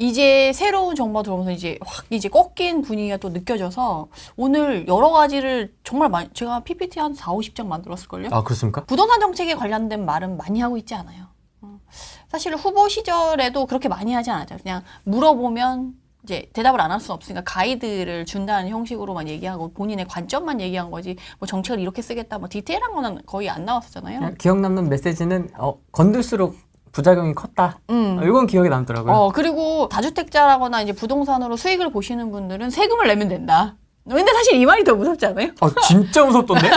이제 새로운 정부가 들어오면서 이제 확 이제 꺾인 분위기가 또 느껴져서 오늘 여러 가지를 정말 많이 제가 PPT 한 4, 50장 만들었을걸요? 아, 그렇습니까? 부동산 정책에 관련된 말은 많이 하고 있지 않아요. 사실 후보 시절에도 그렇게 많이 하지 않았죠. 그냥 물어보면 이제 대답을 안 할 수는 없으니까 가이드를 준다는 형식으로만 얘기하고 본인의 관점만 얘기한 거지 뭐 정책을 이렇게 쓰겠다 뭐 디테일한 거는 거의 안 나왔었잖아요. 기억 남는 메시지는 건들수록 부작용이 컸다. 이건 기억에 남더라고요. 그리고 다주택자라거나 이제 부동산으로 수익을 보시는 분들은 세금을 내면 된다. 근데 사실 이 말이 더 무섭지 않아요? 진짜 무섭던데?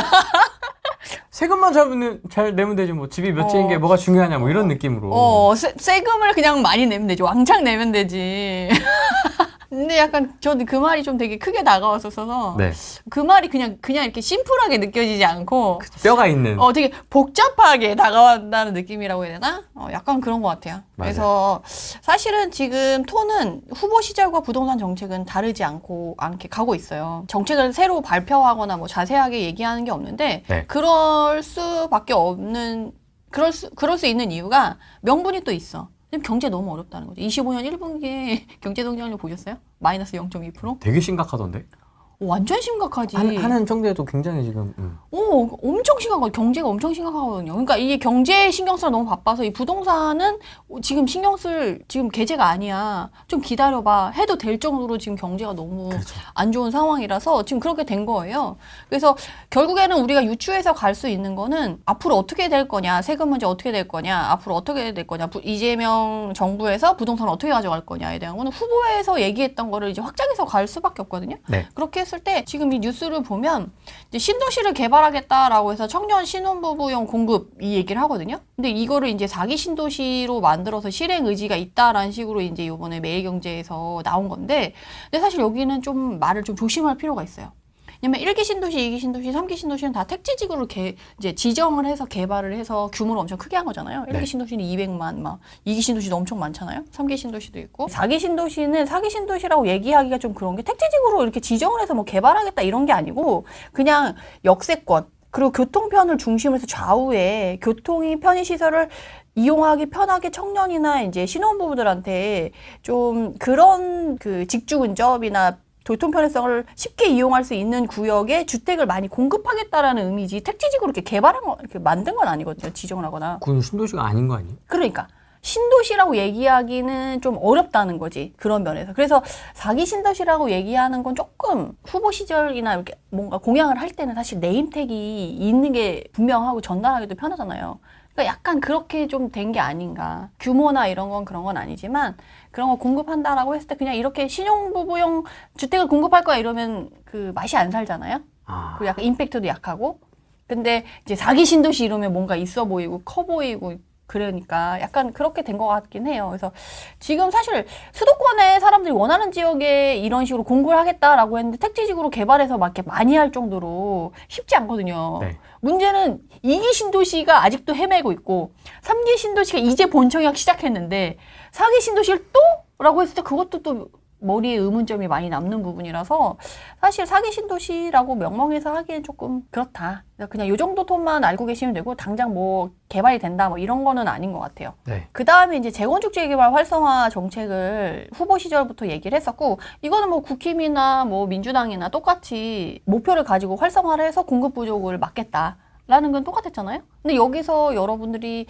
세금만 잘 내면 되지 뭐 집이 몇 채인 게 뭐가 중요하냐 뭐 이런 느낌으로. 세금을 그냥 많이 내면 되지. 왕창 내면 되지. 근데 약간 저는 그 말이 좀 되게 크게 다가왔어서 네. 그 말이 그냥 이렇게 심플하게 느껴지지 않고 뼈가 있는. 되게 복잡하게 다가온다는 느낌이라고 해야 되나? 약간 그런 것 같아요. 맞아요. 그래서 사실은 지금 톤은 후보 시절과 부동산 정책은 다르지 않게 가고 있어요. 정책을 새로 발표하거나 뭐 자세하게 얘기하는 게 없는데 네. 그럴 수밖에 없는 그럴 수 있는 이유가 명분이 또 있어. 지금 경제 너무 어렵다는 거죠. 25년 1분기에 경제 성장률 보셨어요? 마이너스 0.2%? 되게 심각하던데? 완전 심각하지. 하는 정도에도 굉장히 지금. 엄청 심각하고 경제가 엄청 심각하거든요. 그러니까 이게 경제에 신경 쓰라 너무 바빠서 이 부동산은 지금 신경 쓸 지금 계제가 아니야. 좀 기다려봐 해도 될 정도로 지금 경제가 너무 그렇죠. 안 좋은 상황이라서 지금 그렇게 된 거예요. 그래서 결국에는 우리가 유추해서 갈 수 있는 거는 앞으로 어떻게 될 거냐, 세금 문제 어떻게 될 거냐, 앞으로 어떻게 될 거냐, 이재명 정부에서 부동산을 어떻게 가져갈 거냐에 대한 거는 후보에서 얘기했던 거를 이제 확장해서 갈 수밖에 없거든요. 네. 그렇게 했을 때 지금 이 뉴스를 보면 이제 신도시를 개발하겠다라고 해서 청년 신혼부부용 공급 이 얘기를 하거든요. 근데 이거를 이제 4기 신도시로 만들어서 실행 의지가 있다라는 식으로 이제 이번에 매일경제에서 나온 건데, 근데 사실 여기는 좀 말을 좀 조심할 필요가 있어요. 왜냐면 1기 신도시, 2기 신도시, 3기 신도시는 다 택지지구로 이제 지정을 해서 개발을 해서 규모를 엄청 크게 한 거잖아요. 1기 신도시는 200만, 2기 신도시도 엄청 많잖아요. 3기 신도시도 있고. 4기 신도시는 4기 신도시라고 얘기하기가 좀 그런 게 택지지구로 이렇게 지정을 해서 뭐 개발하겠다 이런 게 아니고 그냥 역세권, 그리고 교통편을 중심으로 해서 좌우에 교통이 편의시설을 이용하기 편하게 청년이나 이제 신혼부부들한테 좀 그런 그 직주 근접이나 교통 편의성을 쉽게 이용할 수 있는 구역에 주택을 많이 공급하겠다라는 의미지 택지지구로 이렇게 개발한 거, 이렇게 만든 건 아니거든요. 지정을 하거나. 그건 신도시가 아닌 거 아니에요? 그러니까 신도시라고 얘기하기는 좀 어렵다는 거지. 그런 면에서. 그래서 4기 신도시라고 얘기하는 건 조금 후보 시절이나 이렇게 뭔가 공약을 할 때는 사실 네임택이 있는 게 분명하고 전달하기도 편하잖아요. 그러니까 약간 그렇게 좀 된 게 아닌가. 규모나 이런 건 그런 건 아니지만 그런 거 공급한다라고 했을 때 그냥 이렇게 신혼부부용 주택을 공급할 거야 이러면 그 맛이 안 살잖아요. 그 약간 임팩트도 약하고. 근데 이제 4기 신도시 이러면 뭔가 있어 보이고 커 보이고 그러니까 약간 그렇게 된 것 같긴 해요. 그래서 지금 사실 수도권에 사람들이 원하는 지역에 이런 식으로 공급을 하겠다라고 했는데 택지지구로 개발해서 막 이렇게 많이 할 정도로 쉽지 않거든요. 네. 문제는 2기 신도시가 아직도 헤매고 있고 3기 신도시가 이제 본청약 시작했는데 4기 신도시를 또? 라고 했을 때 그것도 또 머리에 의문점이 많이 남는 부분이라서 사실 4기 신도시라고 명명해서 하기엔 조금 그렇다. 그냥 이 정도 톤만 알고 계시면 되고 당장 뭐 개발이 된다 뭐 이런 거는 아닌 것 같아요. 네. 그 다음에 이제 재건축 재개발 활성화 정책을 후보 시절부터 얘기를 했었고 이거는 뭐 국힘이나 뭐 민주당이나 똑같이 목표를 가지고 활성화를 해서 공급 부족을 막겠다라는 건 똑같았잖아요. 근데 여기서 여러분들이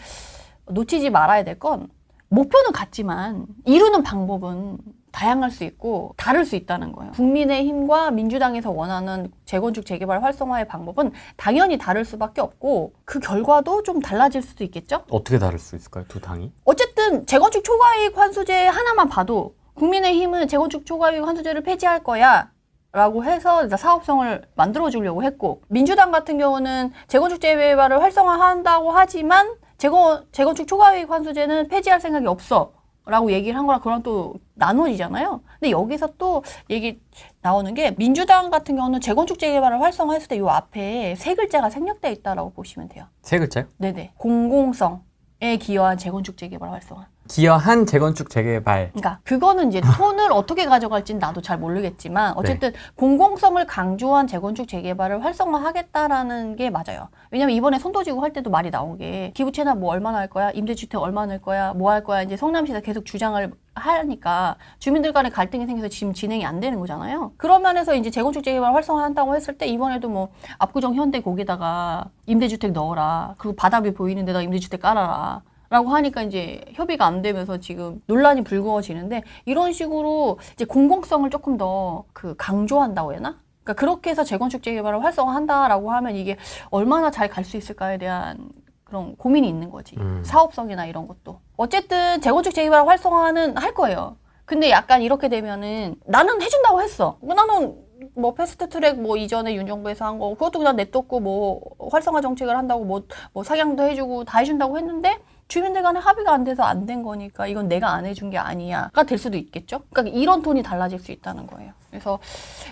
놓치지 말아야 될 건 목표는 같지만 이루는 방법은 다양할 수 있고 다를 수 있다는 거예요. 국민의힘과 민주당에서 원하는 재건축 재개발 활성화의 방법은 당연히 다를 수밖에 없고 그 결과도 좀 달라질 수도 있겠죠? 어떻게 다를 수 있을까요? 두 당이? 어쨌든 재건축 초과이익 환수제 하나만 봐도 국민의힘은 재건축 초과이익 환수제를 폐지할 거야 라고 해서 사업성을 만들어주려고 했고 민주당 같은 경우는 재건축 재개발을 활성화한다고 하지만 재건축 초과이익 환수제는 폐지할 생각이 없어 라고 얘기를 한 거랑 그랑 또 나눠지잖아요. 근데 여기서 또 얘기 나오는 게 민주당 같은 경우는 재건축 재개발을 활성화했을 때 이 앞에 세 글자가 생략되어 있다라고 보시면 돼요. 세 글자요? 네네. 공공성에 기여한 재건축 재개발 활성화. 기여한 재건축 재개발. 그러니까 그거는 이제 톤을 어떻게 가져갈지는 나도 잘 모르겠지만 어쨌든 공공성을 강조한 재건축 재개발을 활성화하겠다라는 게 맞아요. 왜냐면 이번에 선도지구 할 때도 말이 나온 게 기부 채납 뭐 얼마나 할 거야, 임대주택 얼마나 할 거야, 뭐 할 거야, 이제 성남시가 계속 주장을 하니까 주민들 간에 갈등이 생겨서 지금 진행이 안 되는 거잖아요. 그런 면에서 이제 재건축 재개발 활성화한다고 했을 때 이번에도 뭐 압구정 현대 거기다가 임대주택 넣어라, 그리고 바닥이 보이는 데다가 임대주택 깔아라 라고 하니까 이제 협의가 안 되면서 지금 논란이 불거지는데, 이런 식으로 이제 공공성을 조금 더 강조한다고 해야 하나? 그러니까 그렇게 해서 재건축 재개발을 활성화한다라고 하면 이게 얼마나 잘 갈 수 있을까에 대한 그런 고민이 있는 거지. 사업성이나 이런 것도. 어쨌든 재건축 재개발 활성화는 할 거예요. 근데 약간 이렇게 되면은 나는 해준다고 했어. 나는 뭐 패스트트랙 뭐 이전에 윤정부에서 한 거 그것도 그냥 냅뒀고 뭐 활성화 정책을 한다고 뭐 상향도 해주고 다 해준다고 했는데 주민들 간에 합의가 안 돼서 안 된 거니까 이건 내가 안 해준 게 아니야가 될 수도 있겠죠. 그러니까 이런 톤이 달라질 수 있다는 거예요. 그래서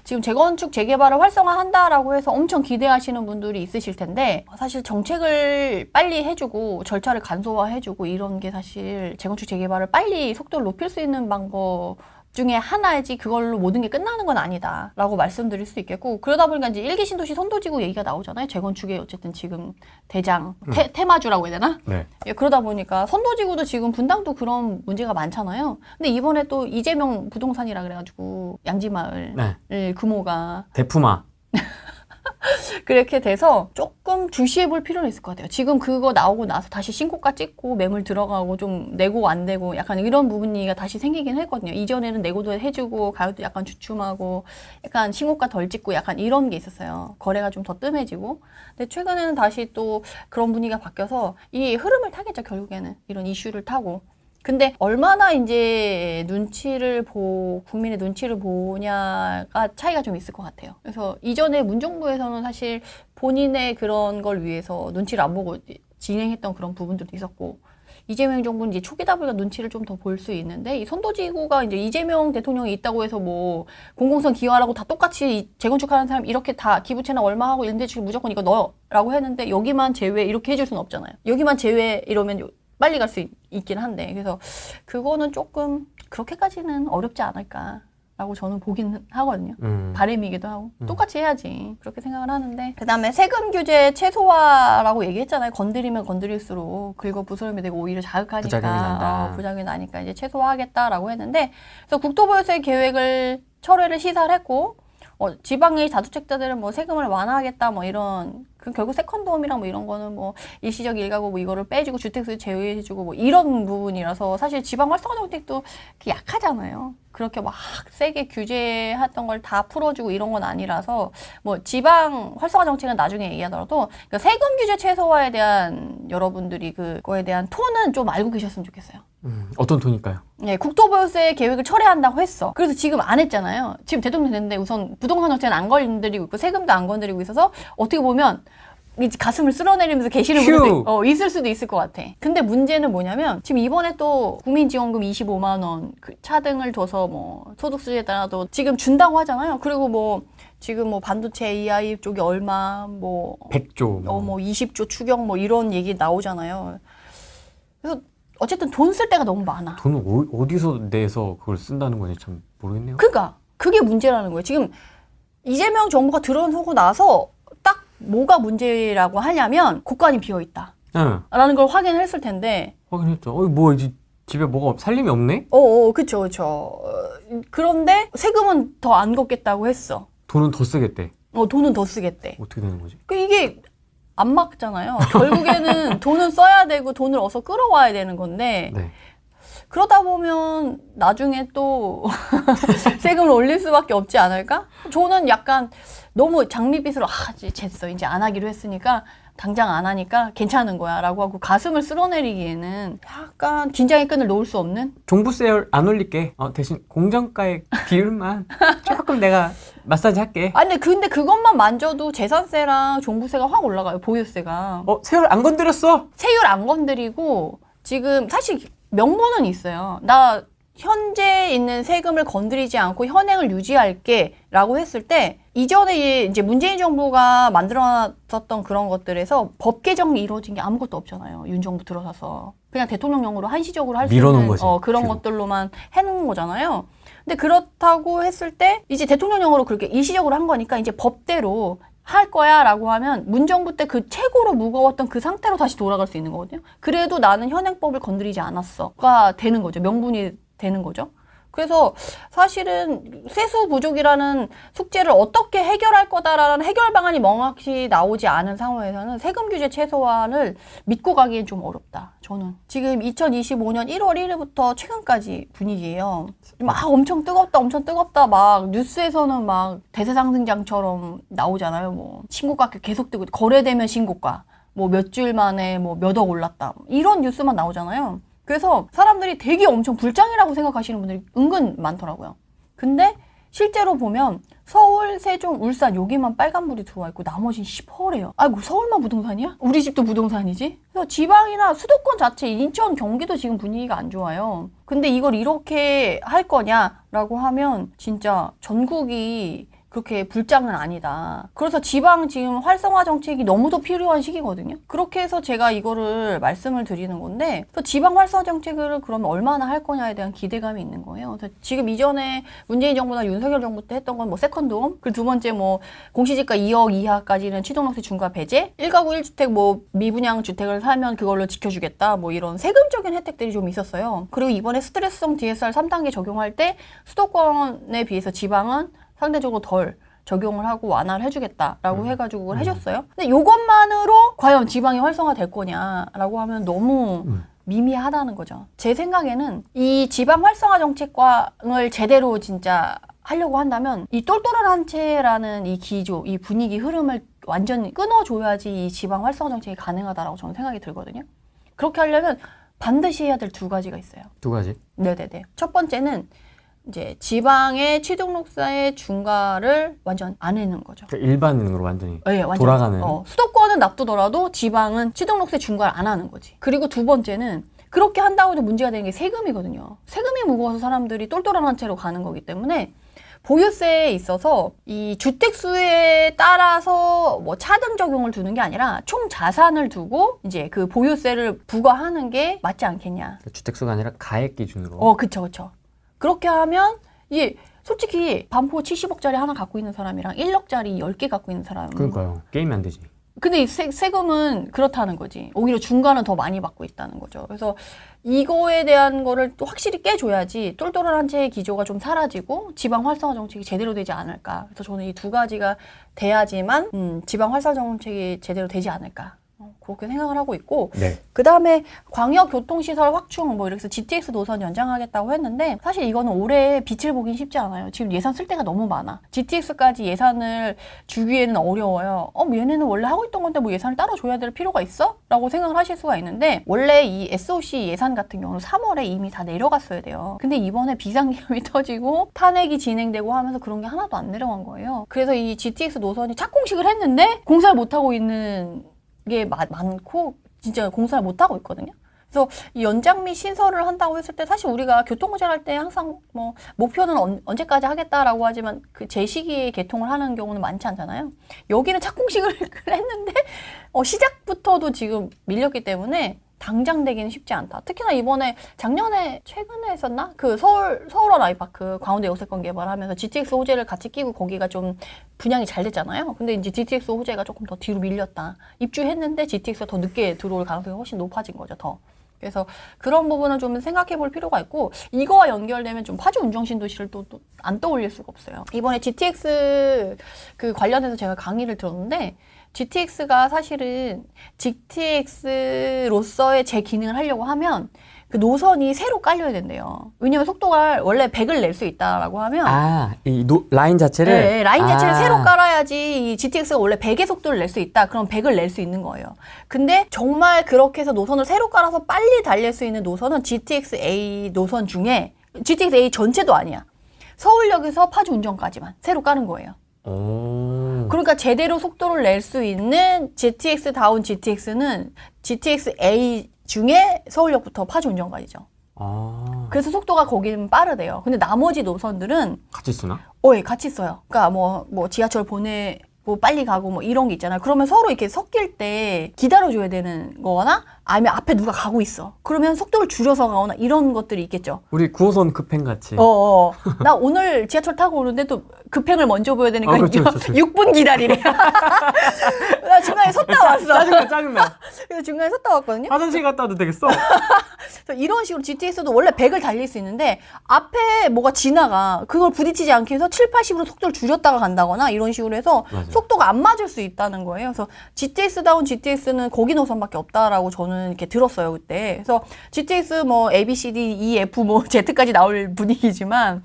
지금 재건축 재개발을 활성화한다라고 해서 엄청 기대하시는 분들이 있으실 텐데, 사실 정책을 빨리 해주고 절차를 간소화해주고 이런 게 사실 재건축 재개발을 빨리 속도를 높일 수 있는 방법 중에 하나이지 그걸로 모든 게 끝나는 건 아니다라고 말씀드릴 수 있겠고, 그러다 보니까 이제 1기 신도시 선도지구 얘기가 나오잖아요. 재건축의 어쨌든 지금 대장, 테마주라고 해야 되나? 네. 예, 그러다 보니까 선도지구도 지금 분당도 그런 문제가 많잖아요. 근데 이번에 또 이재명 부동산이라 그래가지고 양지마을 규모가 대품화. 그렇게 돼서 조금 주시해 볼 필요는 있을 것 같아요. 지금 그거 나오고 나서 다시 신고가 찍고 매물 들어가고 좀 내고 안 되고 약간 이런 부분이 다시 생기긴 했거든요. 이전에는 내고도 해주고 가격도 약간 주춤하고 약간 신고가 덜 찍고 약간 이런 게 있었어요. 거래가 좀 더 뜸해지고. 근데 최근에는 다시 또 그런 분위기가 바뀌어서 이 흐름을 타겠죠. 결국에는 이런 이슈를 타고. 근데 얼마나 이제 국민의 눈치를 보냐가 차이가 좀 있을 것 같아요. 그래서 이전에 문정부에서는 사실 본인의 그런 걸 위해서 눈치를 안 보고 진행했던 그런 부분들도 있었고, 이재명 정부는 이제 초기다 보니까 눈치를 좀 더 볼 수 있는데, 이 선도지구가 이제 이재명 대통령이 있다고 해서 뭐 공공성 기여하라고 다 똑같이 재건축하는 사람 이렇게 다 기부채나 얼마 하고 임대주택 무조건 이거 넣어라고 했는데 여기만 제외 이렇게 해줄 수는 없잖아요. 여기만 제외 이러면 빨리 갈 수 있긴 한데, 그래서 그거는 조금 그렇게까지는 어렵지 않을까라고 저는 보긴 하거든요. 바람이기도 하고 똑같이 해야지 그렇게 생각을 하는데, 그다음에 세금 규제 최소화라고 얘기했잖아요. 건드리면 건드릴수록 긁어 부스럼이 되고 오히려 자극하니까 부작용이 난다. 부작용이 나니까 이제 최소화하겠다라고 했는데, 그래서 국토보유세 계획을 철회를 시사를 했고, 지방의 다주택자들은 뭐 세금을 완화하겠다 뭐 이런, 결국 세컨드홈이랑 뭐 이런 거는 뭐 일시적 일가구 뭐 이거를 빼주고 주택수 제외해주고 뭐 이런 부분이라서 사실 지방 활성화 정책도 약하잖아요. 그렇게 막 세게 규제했던 걸 다 풀어주고 이런 건 아니라서, 뭐 지방 활성화 정책은 나중에 얘기하더라도 그러니까 세금 규제 최소화에 대한 여러분들이 그거에 대한 톤은 좀 알고 계셨으면 좋겠어요. 어떤 톤일까요? 네, 국토보유세 계획을 철회한다고 했어. 그래서 지금 안 했잖아요. 지금 대통령 됐는데 우선 부동산 정책은 안 건드리고 있고 세금도 안 건드리고 있어서 어떻게 보면 이제 가슴을 쓸어내리면서 계시는 분들도 있을 수도 있을 것 같아. 근데 문제는 뭐냐면 지금 이번에 또 국민지원금 25만 원 차등을 둬서 뭐 소득수준에 따라도 지금 준다고 하잖아요. 그리고 뭐 지금 뭐 반도체 AI 쪽이 얼마 뭐 100조 뭐 20조 추경 뭐 이런 얘기 나오잖아요. 그래서 어쨌든 돈 쓸 데가 너무 많아. 돈을 어디서 내서 그걸 쓴다는 건지 참 모르겠네요. 그러니까 그게 문제라는 거예요. 지금 이재명 정부가 들어서고 나서 딱 뭐가 문제라고 하냐면 국간이 비어있다 라는 걸 확인했을 텐데. 확인했죠. 뭐 이제 집에 뭐가 살림이 없네? 그쵸. 그런데 세금은 더 안 걷겠다고 했어. 돈은 더 쓰겠대. 돈은 더 쓰겠대. 어떻게 되는 거지? 이게 안 맞잖아요. 결국에는 돈은 써야 되고 돈을 어서 끌어와야 되는 건데, 네. 그러다 보면 나중에 또 세금을 올릴 수밖에 없지 않을까? 저는 약간 너무 장밋빛으로 이제 쟀어. 이제 안 하기로 했으니까 당장 안 하니까 괜찮은 거야 라고 하고 가슴을 쓸어내리기에는 약간 긴장의 끈을 놓을 수 없는? 종부세 안 올릴게. 대신 공정가의 비율만 조금 내가 마사지 할게. 아니 근데 그것만 만져도 재산세랑 종부세가 확 올라가요. 보유세가. 세율 안 건드렸어? 세율 안 건드리고 지금 사실 명분은 있어요. 나 현재 있는 세금을 건드리지 않고 현행을 유지할게 라고 했을 때 이전에 이제 문재인 정부가 만들어놨었던 그런 것들에서 법 개정이 이루어진 게 아무것도 없잖아요. 윤 정부 들어서서. 그냥 대통령령으로 한시적으로 할 수 밀어놓은 있는 거지, 그런 지금. 것들로만 해놓은 거잖아요. 근데 그렇다고 했을 때 이제 대통령령으로 그렇게 일시적으로 한 거니까 이제 법대로 할 거야 라고 하면 문정부 때 그 최고로 무거웠던 그 상태로 다시 돌아갈 수 있는 거거든요. 그래도 나는 현행법을 건드리지 않았어가 되는 거죠. 명분이 되는 거죠. 그래서 사실은 세수 부족이라는 숙제를 어떻게 해결할 거다라는 해결 방안이 명확히 나오지 않은 상황에서는 세금 규제 최소화를 믿고 가기엔 좀 어렵다. 저는 지금 2025년 1월 1일부터 최근까지 분위기예요. 막 엄청 뜨겁다 막 뉴스에서는 막 대세상승장처럼 나오잖아요. 뭐 신고가 계속 뜨고 거래되면 신고가 뭐 몇 주일 만에 뭐 몇 억 올랐다 이런 뉴스만 나오잖아요. 그래서 사람들이 되게 엄청 불장이라고 생각하시는 분들이 은근 많더라고요. 근데 실제로 보면 서울, 세종, 울산 여기만 빨간불이 들어와 있고 나머지는 시퍼래요. 아이고 서울만 부동산이야? 우리 집도 부동산이지? 그래서 지방이나 수도권 자체 인천, 경기도 지금 분위기가 안 좋아요. 근데 이걸 이렇게 할 거냐라고 하면 진짜 전국이 그렇게 불장은 아니다. 그래서 지방 지금 활성화 정책이 너무도 필요한 시기거든요. 그렇게 해서 제가 이거를 말씀을 드리는 건데 또 지방 활성화 정책을 그러면 얼마나 할 거냐에 대한 기대감이 있는 거예요. 그래서 지금 이전에 문재인 정부나 윤석열 정부 때 했던 건 뭐 세컨드홈, 그리고 두 번째 뭐 공시지가 2억 이하까지는 취득세 중과 배제, 1가구 1주택 뭐 미분양 주택을 사면 그걸로 지켜주겠다 뭐 이런 세금적인 혜택들이 좀 있었어요. 그리고 이번에 스트레스성 DSR 3단계 적용할 때 수도권에 비해서 지방은 상대적으로 덜 적용을 하고 완화를 해주겠다라고 해가지고 그걸 해줬어요. 근데 이것만으로 과연 지방이 활성화될 거냐라고 하면 너무 미미하다는 거죠. 제 생각에는 이 지방 활성화 정책을 제대로 진짜 하려고 한다면 이 똘똘한 한 채라는 이 기조, 이 분위기 흐름을 완전히 끊어줘야지 이 지방 활성화 정책이 가능하다라고 저는 생각이 들거든요. 그렇게 하려면 반드시 해야 될 두 가지가 있어요. 두 가지? 네네네. 첫 번째는 이제 지방의 취득록세의 중과를 완전 안 해는 거죠. 그러니까 일반으로 완전히 네, 완전, 돌아가는. 수도권은 납두더라도 지방은 취득록세 중과를 안 하는 거지. 그리고 두 번째는 그렇게 한다고 해도 문제가 되는 게 세금이거든요. 세금이 무거워서 사람들이 똘똘한 한 채로 가는 거기 때문에 보유세에 있어서 이 주택 수에 따라서 뭐 차등 적용을 두는 게 아니라 총 자산을 두고 이제 그 보유세를 부과하는 게 맞지 않겠냐. 주택수가 아니라 가액 기준으로. 그쵸. 그렇게 하면 이게 솔직히 반포 70억짜리 하나 갖고 있는 사람이랑 1억짜리 10개 갖고 있는 사람. 그러니까요. 게임이 안 되지. 근데 이 세금은 그렇다는 거지. 오히려 중과는 더 많이 받고 있다는 거죠. 그래서 이거에 대한 거를 또 확실히 깨줘야지 똘똘한 한 채의 기조가 좀 사라지고 지방 활성화 정책이 제대로 되지 않을까. 그래서 저는 이 두 가지가 돼야지만 지방 활성화 정책이 제대로 되지 않을까. 그렇게 생각을 하고 있고, 네. 그 다음에 광역교통시설 확충 뭐 이렇게 해서 GTX 노선 연장하겠다고 했는데 사실 이거는 올해 빛을 보긴 쉽지 않아요. 지금 예산 쓸 데가 너무 많아. GTX까지 예산을 주기에는 어려워요. 얘네는 원래 하고 있던 건데 뭐 예산을 따로 줘야 될 필요가 있어? 라고 생각을 하실 수가 있는데 원래 이 SOC 예산 같은 경우는 3월에 이미 다 내려갔어야 돼요. 근데 이번에 비상계엄이 터지고 탄핵이 진행되고 하면서 그런 게 하나도 안 내려간 거예요. 그래서 이 GTX 노선이 착공식을 했는데 공사를 못하고 있는 게 많고 진짜 공사를 못하고 있거든요. 그래서 이 연장 및 신설을 한다고 했을 때 사실 우리가 교통공사를 할 때 항상 뭐 목표는 언제까지 하겠다라고 하지만 그 제 시기에 개통을 하는 경우는 많지 않잖아요. 여기는 착공식을 했는데 시작부터도 지금 밀렸기 때문에 당장 되기는 쉽지 않다. 특히나 이번에 최근에 했었나? 그 서울원 아이파크 광운대 역세권 개발하면서 GTX 호재를 같이 끼고 거기가 좀 분양이 잘 됐잖아요. 근데 이제 GTX 호재가 조금 더 뒤로 밀렸다. 입주했는데 GTX가 더 늦게 들어올 가능성이 훨씬 높아진 거죠, 더. 그래서 그런 부분은 좀 생각해 볼 필요가 있고 이거와 연결되면 좀 파주 운정신도시를 또 안 떠올릴 수가 없어요. 이번에 GTX 그 관련해서 제가 강의를 들었는데 GTX가 사실은 GTX로서의 제 기능을 하려고 하면 그 노선이 새로 깔려야 된대요. 왜냐면 속도가 원래 100을 낼 수 있다라고 하면 이 라인 자체를? 네, 라인 자체를 새로 깔아야지 이 GTX가 원래 100의 속도를 낼 수 있다. 그럼 100을 낼 수 있는 거예요. 근데 정말 그렇게 해서 노선을 새로 깔아서 빨리 달릴 수 있는 노선은 GTX-A 노선 중에 GTX-A 전체도 아니야. 서울역에서 파주 운정까지만 새로 까는 거예요. 그러니까 제대로 속도를 낼 수 있는 GTX-다운 GTX는 GTX-A 중에 서울역부터 파주 운정까지죠. 그래서 속도가 거기는 빠르대요. 근데 나머지 노선들은 같이 쓰나? 예, 같이 써요. 그러니까 뭐 지하철 보내고 빨리 가고 뭐 이런 게 있잖아요. 그러면 서로 이렇게 섞일 때 기다려줘야 되는 거거나 아니면 앞에 누가 가고 있어. 그러면 속도를 줄여서 가거나 이런 것들이 있겠죠. 우리 9호선 급행 같이. 나 오늘 지하철 타고 오는데 또 급행을 먼저 보여야 되니까 그렇죠. 6분 기다리래. 나 중간에 섰다 왔어. 짜증나. 그래서 중간에 섰다 왔거든요. 화장실 갔다 와도 되겠어. 그래서 이런 식으로 GTX도 원래 100을 달릴 수 있는데 앞에 뭐가 지나가 그걸 부딪히지 않게 해서 7, 80으로 속도를 줄였다가 간다거나 이런 식으로 해서 맞아요. 속도가 안 맞을 수 있다는 거예요. 그래서 GTX다운 GTX는 거기 노선밖에 없다라고 저는 이렇게 들었어요, 그때. 그래서 GTX 뭐 A, B, C, D, E, F 뭐 Z까지 나올 분위기지만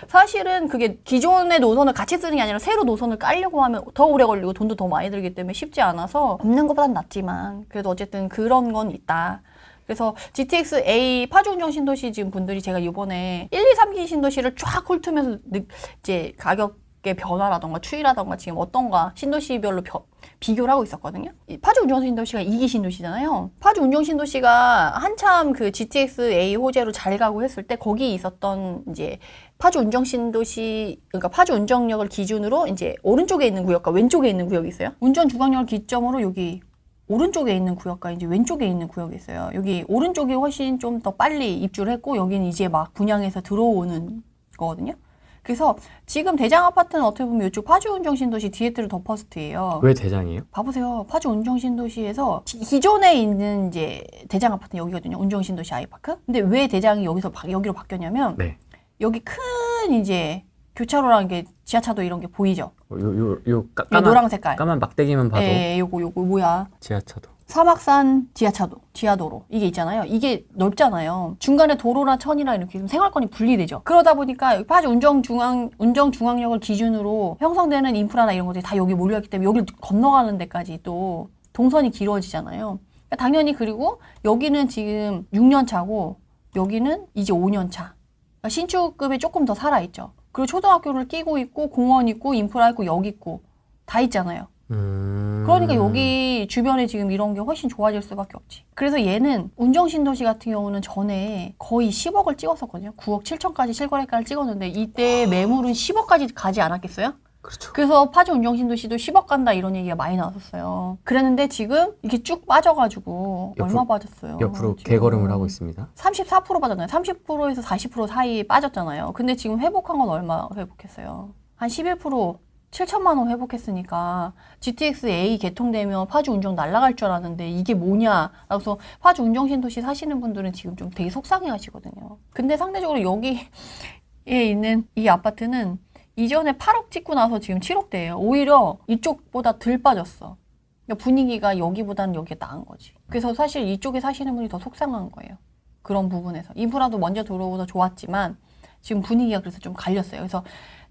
사실은 그게 기존의 노선을 같이 쓰는 게 아니라 새로 노선을 깔려고 하면 더 오래 걸리고 돈도 더 많이 들기 때문에 쉽지 않아서 없는 것보단 낫지만 그래도 어쨌든 그런 건 있다. 그래서 GTX A 파주운정 신도시 지금 분들이 제가 이번에 1, 2, 3기 신도시를 쫙 훑으면서 이제 가격의 변화라던가 추이라던가 지금 어떤가 신도시별로 비교를 하고 있었거든요. 파주운정 신도시가 2기 신도시잖아요. 파주운정 신도시가 한참 그 GTX A 호재로 잘 가고 했을 때 거기 있었던 이제 파주운정 신도시, 그러니까 파주운정역을 기준으로 이제 오른쪽에 있는 구역과 왼쪽에 있는 구역이 있어요. 운전 주간역을 기점으로 여기 오른쪽에 있는 구역과 이제 왼쪽에 있는 구역이 있어요. 여기 오른쪽이 훨씬 좀 더 빨리 입주를 했고 여기는 이제 막 분양해서 들어오는 거거든요. 그래서 지금 대장 아파트는 어떻게 보면 이쪽 파주운정신도시 디에트르 더 퍼스트예요. 왜 대장이에요? 봐보세요. 파주운정신도시에서 기존에 있는 이제 대장 아파트는 여기거든요. 운정신도시 아이파크. 근데 왜 대장이 여기로 바뀌었냐면 네. 여기 큰 이제 교차로랑 게 지하차도 이런 게 보이죠? 요 까만 노랑 색깔. 까만 막대기만 봐도 요거 뭐야? 지하차도. 사막산 지하차도, 지하도로 이게 있잖아요. 이게 넓잖아요. 중간에 도로나 천이나 이렇게 좀 생활권이 분리되죠. 그러다 보니까 파주 운정중앙역을 기준으로 형성되는 인프라나 이런 것들이 다 여기 몰려있기 때문에 여기를 건너가는 데까지 또 동선이 길어지잖아요. 그러니까 당연히 그리고 여기는 지금 6년 차고 여기는 이제 5년 차. 그러니까 신축급이 조금 더 살아있죠. 그리고 초등학교를 끼고 있고 공원 있고 인프라 있고 역 있고 다 있잖아요. 그러니까 여기 주변에 지금 이런 게 훨씬 좋아질 수밖에 없지. 그래서 얘는 운정신도시 같은 경우는 전에 거의 10억을 찍었었거든요. 9억 7천까지 실거래가를 찍었는데 이때 매물은 10억까지 가지 않았겠어요? 그렇죠. 그래서 파주 운정신도시도 10억 간다 이런 얘기가 많이 나왔었어요. 그랬는데 지금 이게 쭉 빠져가지고 얼마 빠졌어요? 옆으로 지금. 개걸음을 하고 있습니다. 34% 빠졌나요? 30%에서 40% 사이에 빠졌잖아요. 근데 지금 회복한 건 얼마 회복했어요? 한 11%. 7천만 원 회복했으니까 GTX A 개통되면 파주 운정 날아갈 줄 알았는데 이게 뭐냐. 그래서 파주 운정 신도시 사시는 분들은 지금 좀 되게 속상해 하시거든요. 근데 상대적으로 여기에 있는 이 아파트는 이전에 8억 찍고 나서 지금 7억대예요. 오히려 이쪽보다 덜 빠졌어. 그러니까 분위기가 여기보다는 여기가 나은 거지. 그래서 사실 이쪽에 사시는 분이 더 속상한 거예요. 그런 부분에서. 인프라도 먼저 들어오서 좋았지만 지금 분위기가 그래서 좀 갈렸어요. 그래서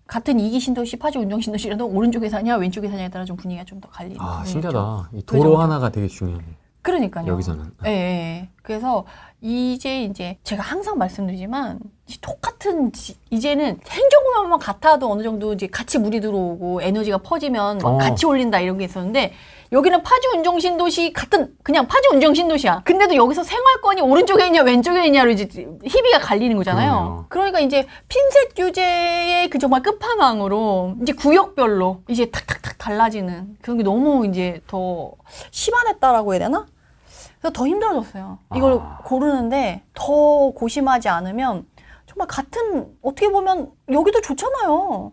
같은 2기 신도시, 파주 운정 신도시라도 오른쪽에 사냐 왼쪽에 사냐에 따라 좀 분위기가 좀 더 갈리는. 신기하다. 이 도로 그죠? 하나가 되게 중요해. 그러니까요. 여기서는. 예. 그래서 이제 제가 항상 말씀드리지만 똑같은 이제는 행정구역만 같아도 어느 정도 이제 같이 물이 들어오고 에너지가 퍼지면 막 같이 올린다 이런 게 있었는데 여기는 파주 운정 신도시 같은 그냥 파주 운정 신도시야. 근데도 여기서 생활권이 오른쪽에 있냐 왼쪽에 있냐로 이제 희비가 갈리는 거잖아요. 그러네요. 그러니까 이제 핀셋 규제의 그 정말 끝판왕으로 이제 구역별로 이제 탁탁탁 달라지는 그런 게 너무 이제 더 심한했다라고 해야 되나? 그래서 더 힘들어졌어요. 이걸 고르는데 더 고심하지 않으면 정말 같은 어떻게 보면 여기도 좋잖아요.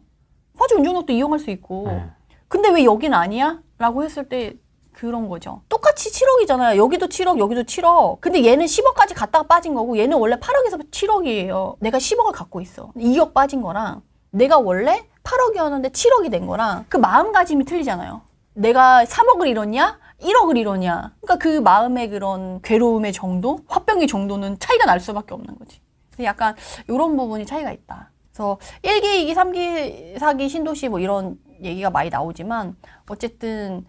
파주 운정역도 이용할 수 있고. 근데 왜 여긴 아니야? 라고 했을 때 그런 거죠. 똑같이 7억이잖아요. 여기도 7억, 여기도 7억. 근데 얘는 10억까지 갔다가 빠진 거고 얘는 원래 8억에서 7억이에요. 내가 10억을 갖고 있어. 2억 빠진 거랑 내가 원래 8억이었는데 7억이 된 거랑 그 마음가짐이 틀리잖아요. 내가 3억을 잃었냐? 1억을 잃었냐? 그러니까 그 마음의 그런 괴로움의 정도? 화병의 정도는 차이가 날 수밖에 없는 거지. 그래서 약간 이런 부분이 차이가 있다. 그래서 1기, 2기, 3기, 4기 신도시 뭐 이런 얘기가 많이 나오지만 어쨌든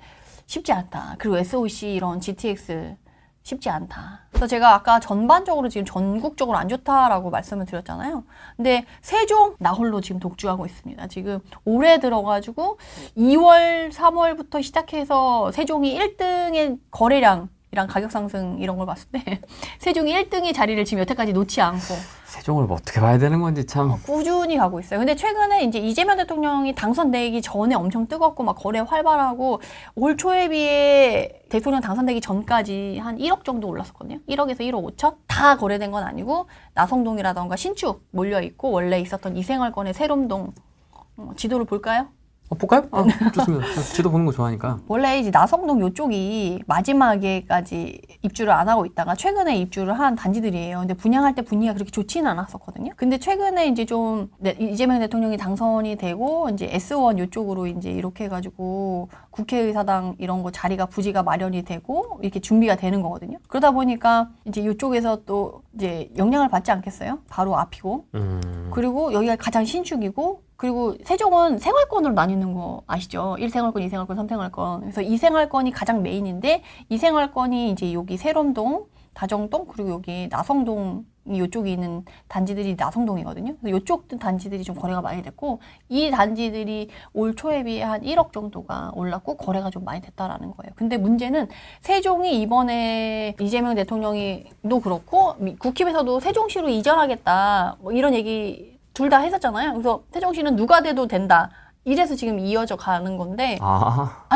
쉽지 않다. 그리고 SOC 이런 GTX 쉽지 않다. 그래서 제가 아까 전반적으로 지금 전국적으로 안 좋다라고 말씀을 드렸잖아요. 근데 세종 나 홀로 지금 독주하고 있습니다. 지금 올해 들어가지고 2월, 3월부터 시작해서 세종이 1등의 거래량이라고 가격 상승 이런 걸 봤을 때 세종이 1등의 자리를 지금 여태까지 놓지 않고 세종을 뭐 어떻게 봐야 되는 건지 참. 꾸준히 가고 있어요. 근데 최근에 이제 이재명 대통령이 당선되기 전에 엄청 뜨겁고 막 거래 활발하고 올 초에 비해 대통령 당선되기 전까지 한 1억 정도 올랐었거든요. 1억에서 1억 5천? 다 거래된 건 아니고 나성동이라던가 신축 몰려있고 원래 있었던 이생활권의 세롬동 지도를 볼까요? 볼까요? 좋습니다. 저 지도 보는 거 좋아하니까. 원래 이제 나성동 요쪽이 마지막에까지 입주를 안 하고 있다가 최근에 입주를 한 단지들이에요. 근데 분양할 때 분위기가 그렇게 좋지는 않았었거든요. 근데 최근에 이제 좀 이재명 대통령이 당선이 되고 이제 S1 요쪽으로 이제 이렇게 해가지고 국회의사당 이런 거 자리가 부지가 마련이 되고 이렇게 준비가 되는 거거든요. 그러다 보니까 이제 요쪽에서 또 이제 영향을 받지 않겠어요? 바로 앞이고. 그리고 여기가 가장 신축이고 그리고 세종은 생활권으로 나뉘는 거 아시죠? 1생활권, 2생활권, 3생활권. 그래서 2생활권이 가장 메인인데 2생활권이 이제 여기 세롬동, 다정동, 그리고 여기 나성동 이쪽에 있는 단지들이 나성동이거든요. 그래서 이쪽 단지들이 좀 거래가 많이 됐고 이 단지들이 올 초에 비해 한 1억 정도가 올랐고 거래가 좀 많이 됐다라는 거예요. 근데 문제는 세종이 이번에 이재명 대통령이도 그렇고 국힘에서도 세종시로 이전하겠다 뭐 이런 얘기 둘 다 했었잖아요. 그래서 세종시는 누가 돼도 된다. 이래서 지금 이어져 가는 건데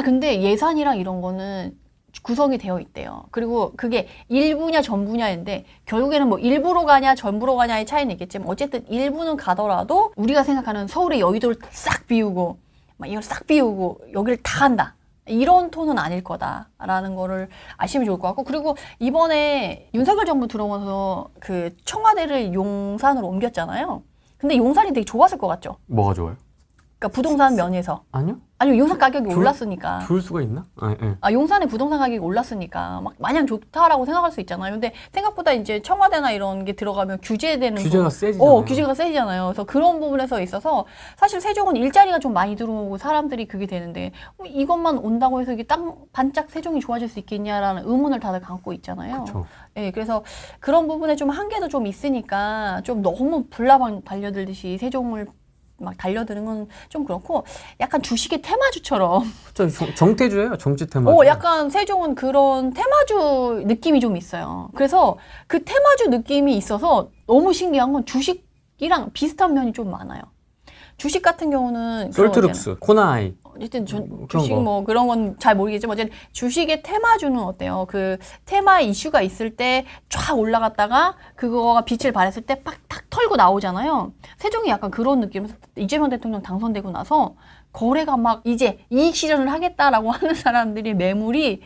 근데 예산이랑 이런 거는 구성이 되어 있대요. 그리고 그게 일부냐 전부냐인데 결국에는 뭐 일부로 가냐 전부로 가냐의 차이는 있겠지만 어쨌든 일부는 가더라도 우리가 생각하는 서울의 여의도를 싹 비우고 막 이걸 싹 비우고 여기를 다 한다. 이런 톤은 아닐 거다라는 거를 아시면 좋을 것 같고 그리고 이번에 윤석열 정부 들어오면서 그 청와대를 용산으로 옮겼잖아요. 근데 용산이 되게 좋았을 것 같죠? 뭐가 좋아요? 그러니까 부동산 면에서. 아니요. 아니면 용산 가격이 올랐으니까. 좋을 수가 있나? 네. 용산의 부동산 가격이 올랐으니까 막 마냥 좋다라고 생각할 수 있잖아요. 근데 생각보다 이제 청와대나 이런 게 들어가면 규제되는 규제가 세지잖아요. 규제가 세지잖아요. 그래서 그런 부분에서 있어서 사실 세종은 일자리가 좀 많이 들어오고 사람들이 그게 되는데 이것만 온다고 해서 이게 땅 반짝 세종이 좋아질 수 있겠냐라는 의문을 다들 갖고 있잖아요. 그렇죠. 네, 그래서 그런 부분에 좀 한계도 좀 있으니까 좀 너무 불나방 달려들듯이 세종을 막 달려드는 건 좀 그렇고 약간 주식의 테마주처럼 정태주예요. 정치 테마주. 약간 세종은 그런 테마주 느낌이 좀 있어요. 그래서 그 테마주 느낌이 있어서 너무 신기한 건 주식이랑 비슷한 면이 좀 많아요. 주식 같은 경우는 솔트룩스, 코나아이. 어쨌든 주식 뭐 그런 건 잘 모르겠지만 어쨌든 주식의 테마주는 어때요? 그 테마 이슈가 있을 때 쫙 올라갔다가 그거가 빛을 발했을 때 팍 털고 나오잖아요. 세종이 약간 그런 느낌에서 이재명 대통령 당선되고 나서 거래가 막 이제 이익 실현을 하겠다라고 하는 사람들이 매물이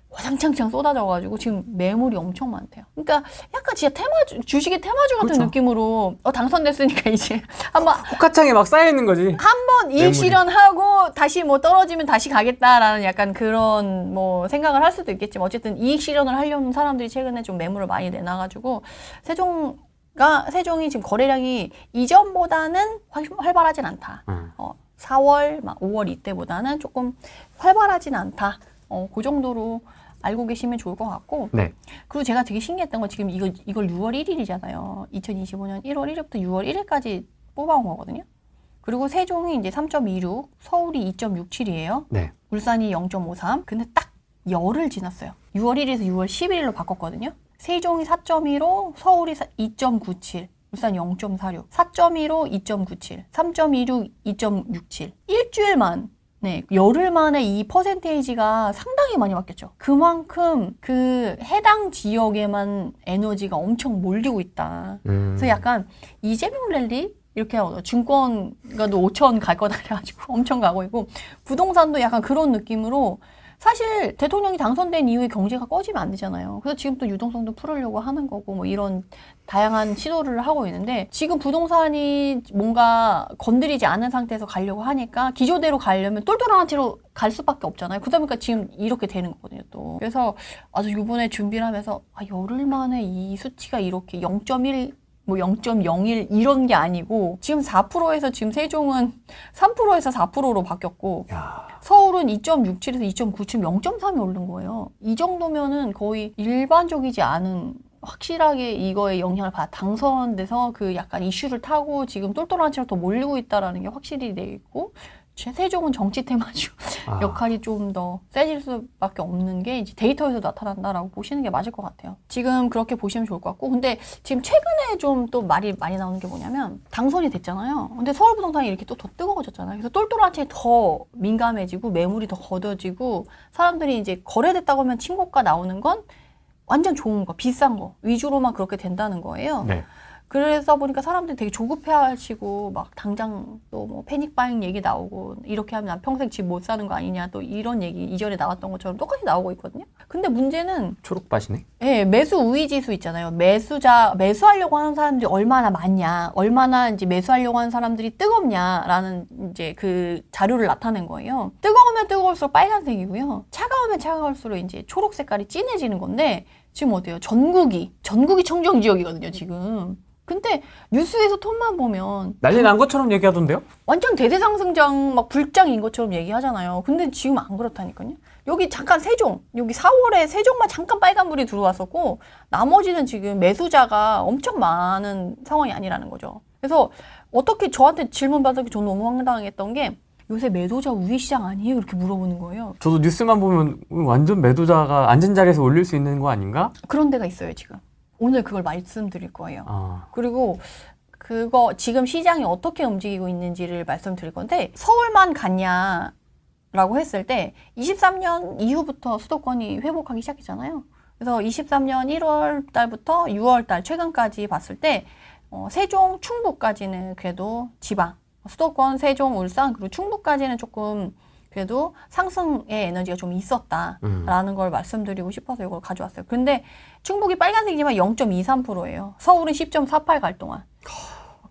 와장창창 쏟아져가지고 지금 매물이 엄청 많대요. 그러니까 약간 진짜 테마주, 주식의 테마주 같은 그렇죠. 느낌으로 당선됐으니까 이제 한번 호카창에 막 쌓여 있는 거지. 한번 이익 실현하고 다시 뭐 떨어지면 다시 가겠다라는 약간 그런 뭐 생각을 할 수도 있겠지만 어쨌든 이익 실현을 하려는 사람들이 최근에 좀 매물을 많이 내놔가지고 세종이 지금 거래량이 이전보다는 활발하진 않다. 4월, 막 5월 이때보다는 조금 활발하진 않다. 그 정도로 알고 계시면 좋을 것 같고. 네. 그리고 제가 되게 신기했던 건 지금 이걸 6월 1일이잖아요. 2025년 1월 1일부터 6월 1일까지 뽑아온 거거든요. 그리고 세종이 이제 3.26, 서울이 2.67이에요. 네. 울산이 0.53. 근데 딱 열흘 지났어요. 6월 1일에서 6월 11일로 바꿨거든요. 세종이 4.15, 서울이 2.97. 울산 0.46, 4.15, 2.97, 3.26, 2.67. 일주일만, 열흘 만에 이 퍼센테이지가 상당히 많이 바뀌었죠. 그만큼 그 해당 지역에만 에너지가 엄청 몰리고 있다. 그래서 약간 이재명 랠리? 이렇게 증권가도 5천 갈 거다 그래가지고 엄청 가고 있고 부동산도 약간 그런 느낌으로 사실 대통령이 당선된 이후에 경제가 꺼지면 안 되잖아요. 그래서 지금 또 유동성도 풀으려고 하는 거고 뭐 이런 다양한 시도를 하고 있는데 지금 부동산이 뭔가 건드리지 않은 상태에서 가려고 하니까 기조대로 가려면 똘똘한 채로 갈 수밖에 없잖아요. 그러다 보니까 지금 이렇게 되는 거거든요. 또 그래서 아주 이번에 준비를 하면서 열흘 만에 이 수치가 이렇게 0.1 뭐 0.01 이런 게 아니고 지금 4%에서 지금 세종은 3%에서 4%로 바뀌었고 서울은 2.67에서 2.97, 0.3이 오른 거예요. 이 정도면은 거의 일반적이지 않은 확실하게 이거에 영향을 받아 당선돼서 그 약간 이슈를 타고 지금 똘똘한 채로 더 몰리고 있다라는 게 확실히 돼 있고 세종은 정치 테마주 역할이 좀 더 세질 수밖에 없는 게 이제 데이터에서 나타난다라고 보시는 게 맞을 것 같아요. 지금 그렇게 보시면 좋을 것 같고, 근데 지금 최근에 좀 또 말이 많이 나오는 게 뭐냐면 당선이 됐잖아요. 근데 서울 부동산이 이렇게 또 더 뜨거워졌잖아요. 그래서 똘똘한 채 더 민감해지고 매물이 더 걷어지고 사람들이 이제 거래됐다고 하면 친고가 나오는 건 완전 좋은 거, 비싼 거 위주로만 그렇게 된다는 거예요. 네. 그러다 보니까 사람들이 되게 조급해하시고 막 당장 또 뭐 패닉바잉 얘기 나오고 이렇게 하면 난 평생 집 못 사는 거 아니냐 또 이런 얘기 이전에 나왔던 것처럼 똑같이 나오고 있거든요. 근데 문제는 초록밭이네. 예, 매수 우위 지수 있잖아요. 매수하려고 하는 사람들이 얼마나 많냐, 얼마나 이제 매수하려고 하는 사람들이 뜨겁냐라는 이제 그 자료를 나타낸 거예요. 뜨거우면 뜨거울수록 빨간색이고요. 차가우면 차가울수록 이제 초록 색깔이 진해지는 건데 지금 어때요? 전국이 청정 지역이거든요, 지금. 근데 뉴스에서 톤만 보면 난리 난 것처럼 얘기하던데요? 완전 대대상승장 막 불장인 것처럼 얘기하잖아요. 근데 지금 안 그렇다니까요. 여기 잠깐 여기 4월에 세종만 잠깐 빨간불이 들어왔었고 나머지는 지금 매수자가 엄청 많은 상황이 아니라는 거죠. 그래서 어떻게 저한테 질문 받은 게 저는 너무 황당했던 게 요새 매도자 우위 시장 아니에요? 이렇게 물어보는 거예요. 저도 뉴스만 보면 완전 매도자가 앉은 자리에서 올릴 수 있는 거 아닌가? 그런 데가 있어요, 지금. 오늘 그걸 말씀드릴 거예요. 아. 그리고 그거 지금 시장이 어떻게 움직이고 있는지를 말씀드릴 건데 서울만 갔냐라고 했을 때 23년 이후부터 수도권이 회복하기 시작했잖아요. 그래서 23년 1월 달부터 6월 달 최근까지 봤을 때 세종, 충북까지는 그래도 지방, 수도권, 세종, 울산 그리고 충북까지는 조금 그래도 상승의 에너지가 좀 있었다라는 걸 말씀드리고 싶어서 이걸 가져왔어요. 근데 충북이 빨간색이지만 0.23%예요. 서울은 10.48 갈 동안.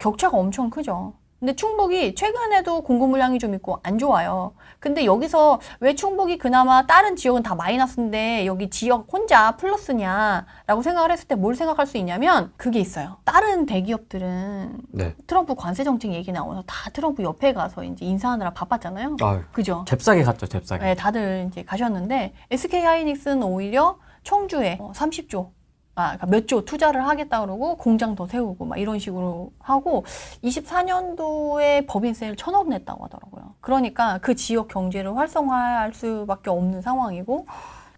격차가 엄청 크죠. 근데 충북이 최근에도 공급 물량이 좀 있고 안 좋아요. 근데 여기서 왜 충북이 그나마 다른 지역은 다 마이너스인데 여기 지역 혼자 플러스냐라고 생각을 했을 때 뭘 생각할 수 있냐면 그게 있어요. 다른 대기업들은 네. 트럼프 관세 정책 얘기 나오면서 다 트럼프 옆에 가서 이제 인사하느라 바빴잖아요. 아유, 그죠? 잽싸게 갔죠, 잽싸게. 네, 다들 이제 가셨는데 SK 하이닉스는 오히려 청주에 30조 그러니까 몇 조 투자를 하겠다 그러고 공장 더 세우고 막 이런 식으로 하고 24년도에 법인세를 1,000억 냈다고 하더라고요. 그러니까 그 지역 경제를 활성화할 수밖에 없는 상황이고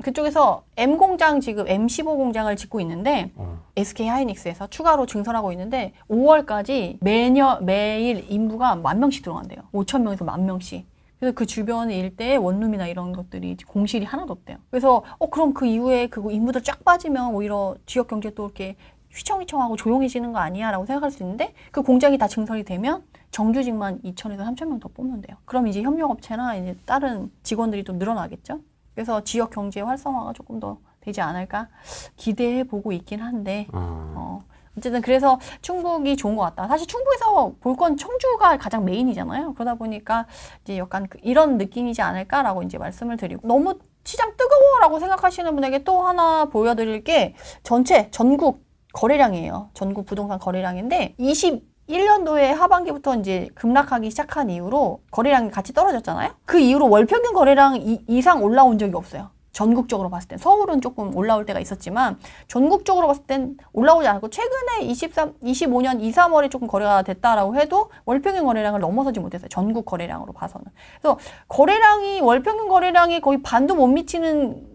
그쪽에서 M공장 지금 M15 공장을 짓고 있는데 SK 하이닉스에서 추가로 증설하고 있는데 5월까지 매일 인부가 10,000명씩 들어간대요. 5,000명에서 10,000명씩. 그래서 그 주변 일대에 원룸이나 이런 것들이 공실이 하나도 없대요. 그래서 그럼 그 이후에 그 인부들 쫙 빠지면 오히려 지역 경제 또 이렇게 휘청휘청하고 조용해지는 거 아니야? 라고 생각할 수 있는데 그 공장이 다 증설이 되면 정규직만 2,000에서 3,000명 더 뽑으면 돼요. 그럼 이제 협력업체나 이제 다른 직원들이 또 늘어나겠죠? 그래서 지역 경제 활성화가 조금 더 되지 않을까 기대해 보고 있긴 한데 어쨌든 그래서 충북이 좋은 것 같다. 사실 충북에서 볼 건 청주가 가장 메인이잖아요. 그러다 보니까 이제 약간 이런 느낌이지 않을까라고 이제 말씀을 드리고 너무 시장 뜨거워라고 생각하시는 분에게 또 하나 보여드릴 게 전국 거래량이에요. 전국 부동산 거래량인데 21년도에 하반기부터 이제 급락하기 시작한 이후로 거래량이 같이 떨어졌잖아요. 그 이후로 월평균 거래량 이상 올라온 적이 없어요. 전국적으로 봤을 땐 서울은 조금 올라올 때가 있었지만 전국적으로 봤을 땐 올라오지 않고 최근에 25년 2, 3월에 조금 거래가 됐다라고 해도 월평균 거래량을 넘어서지 못했어요. 전국 거래량으로 봐서는. 그래서 월평균 거래량이 거의 반도 못 미치는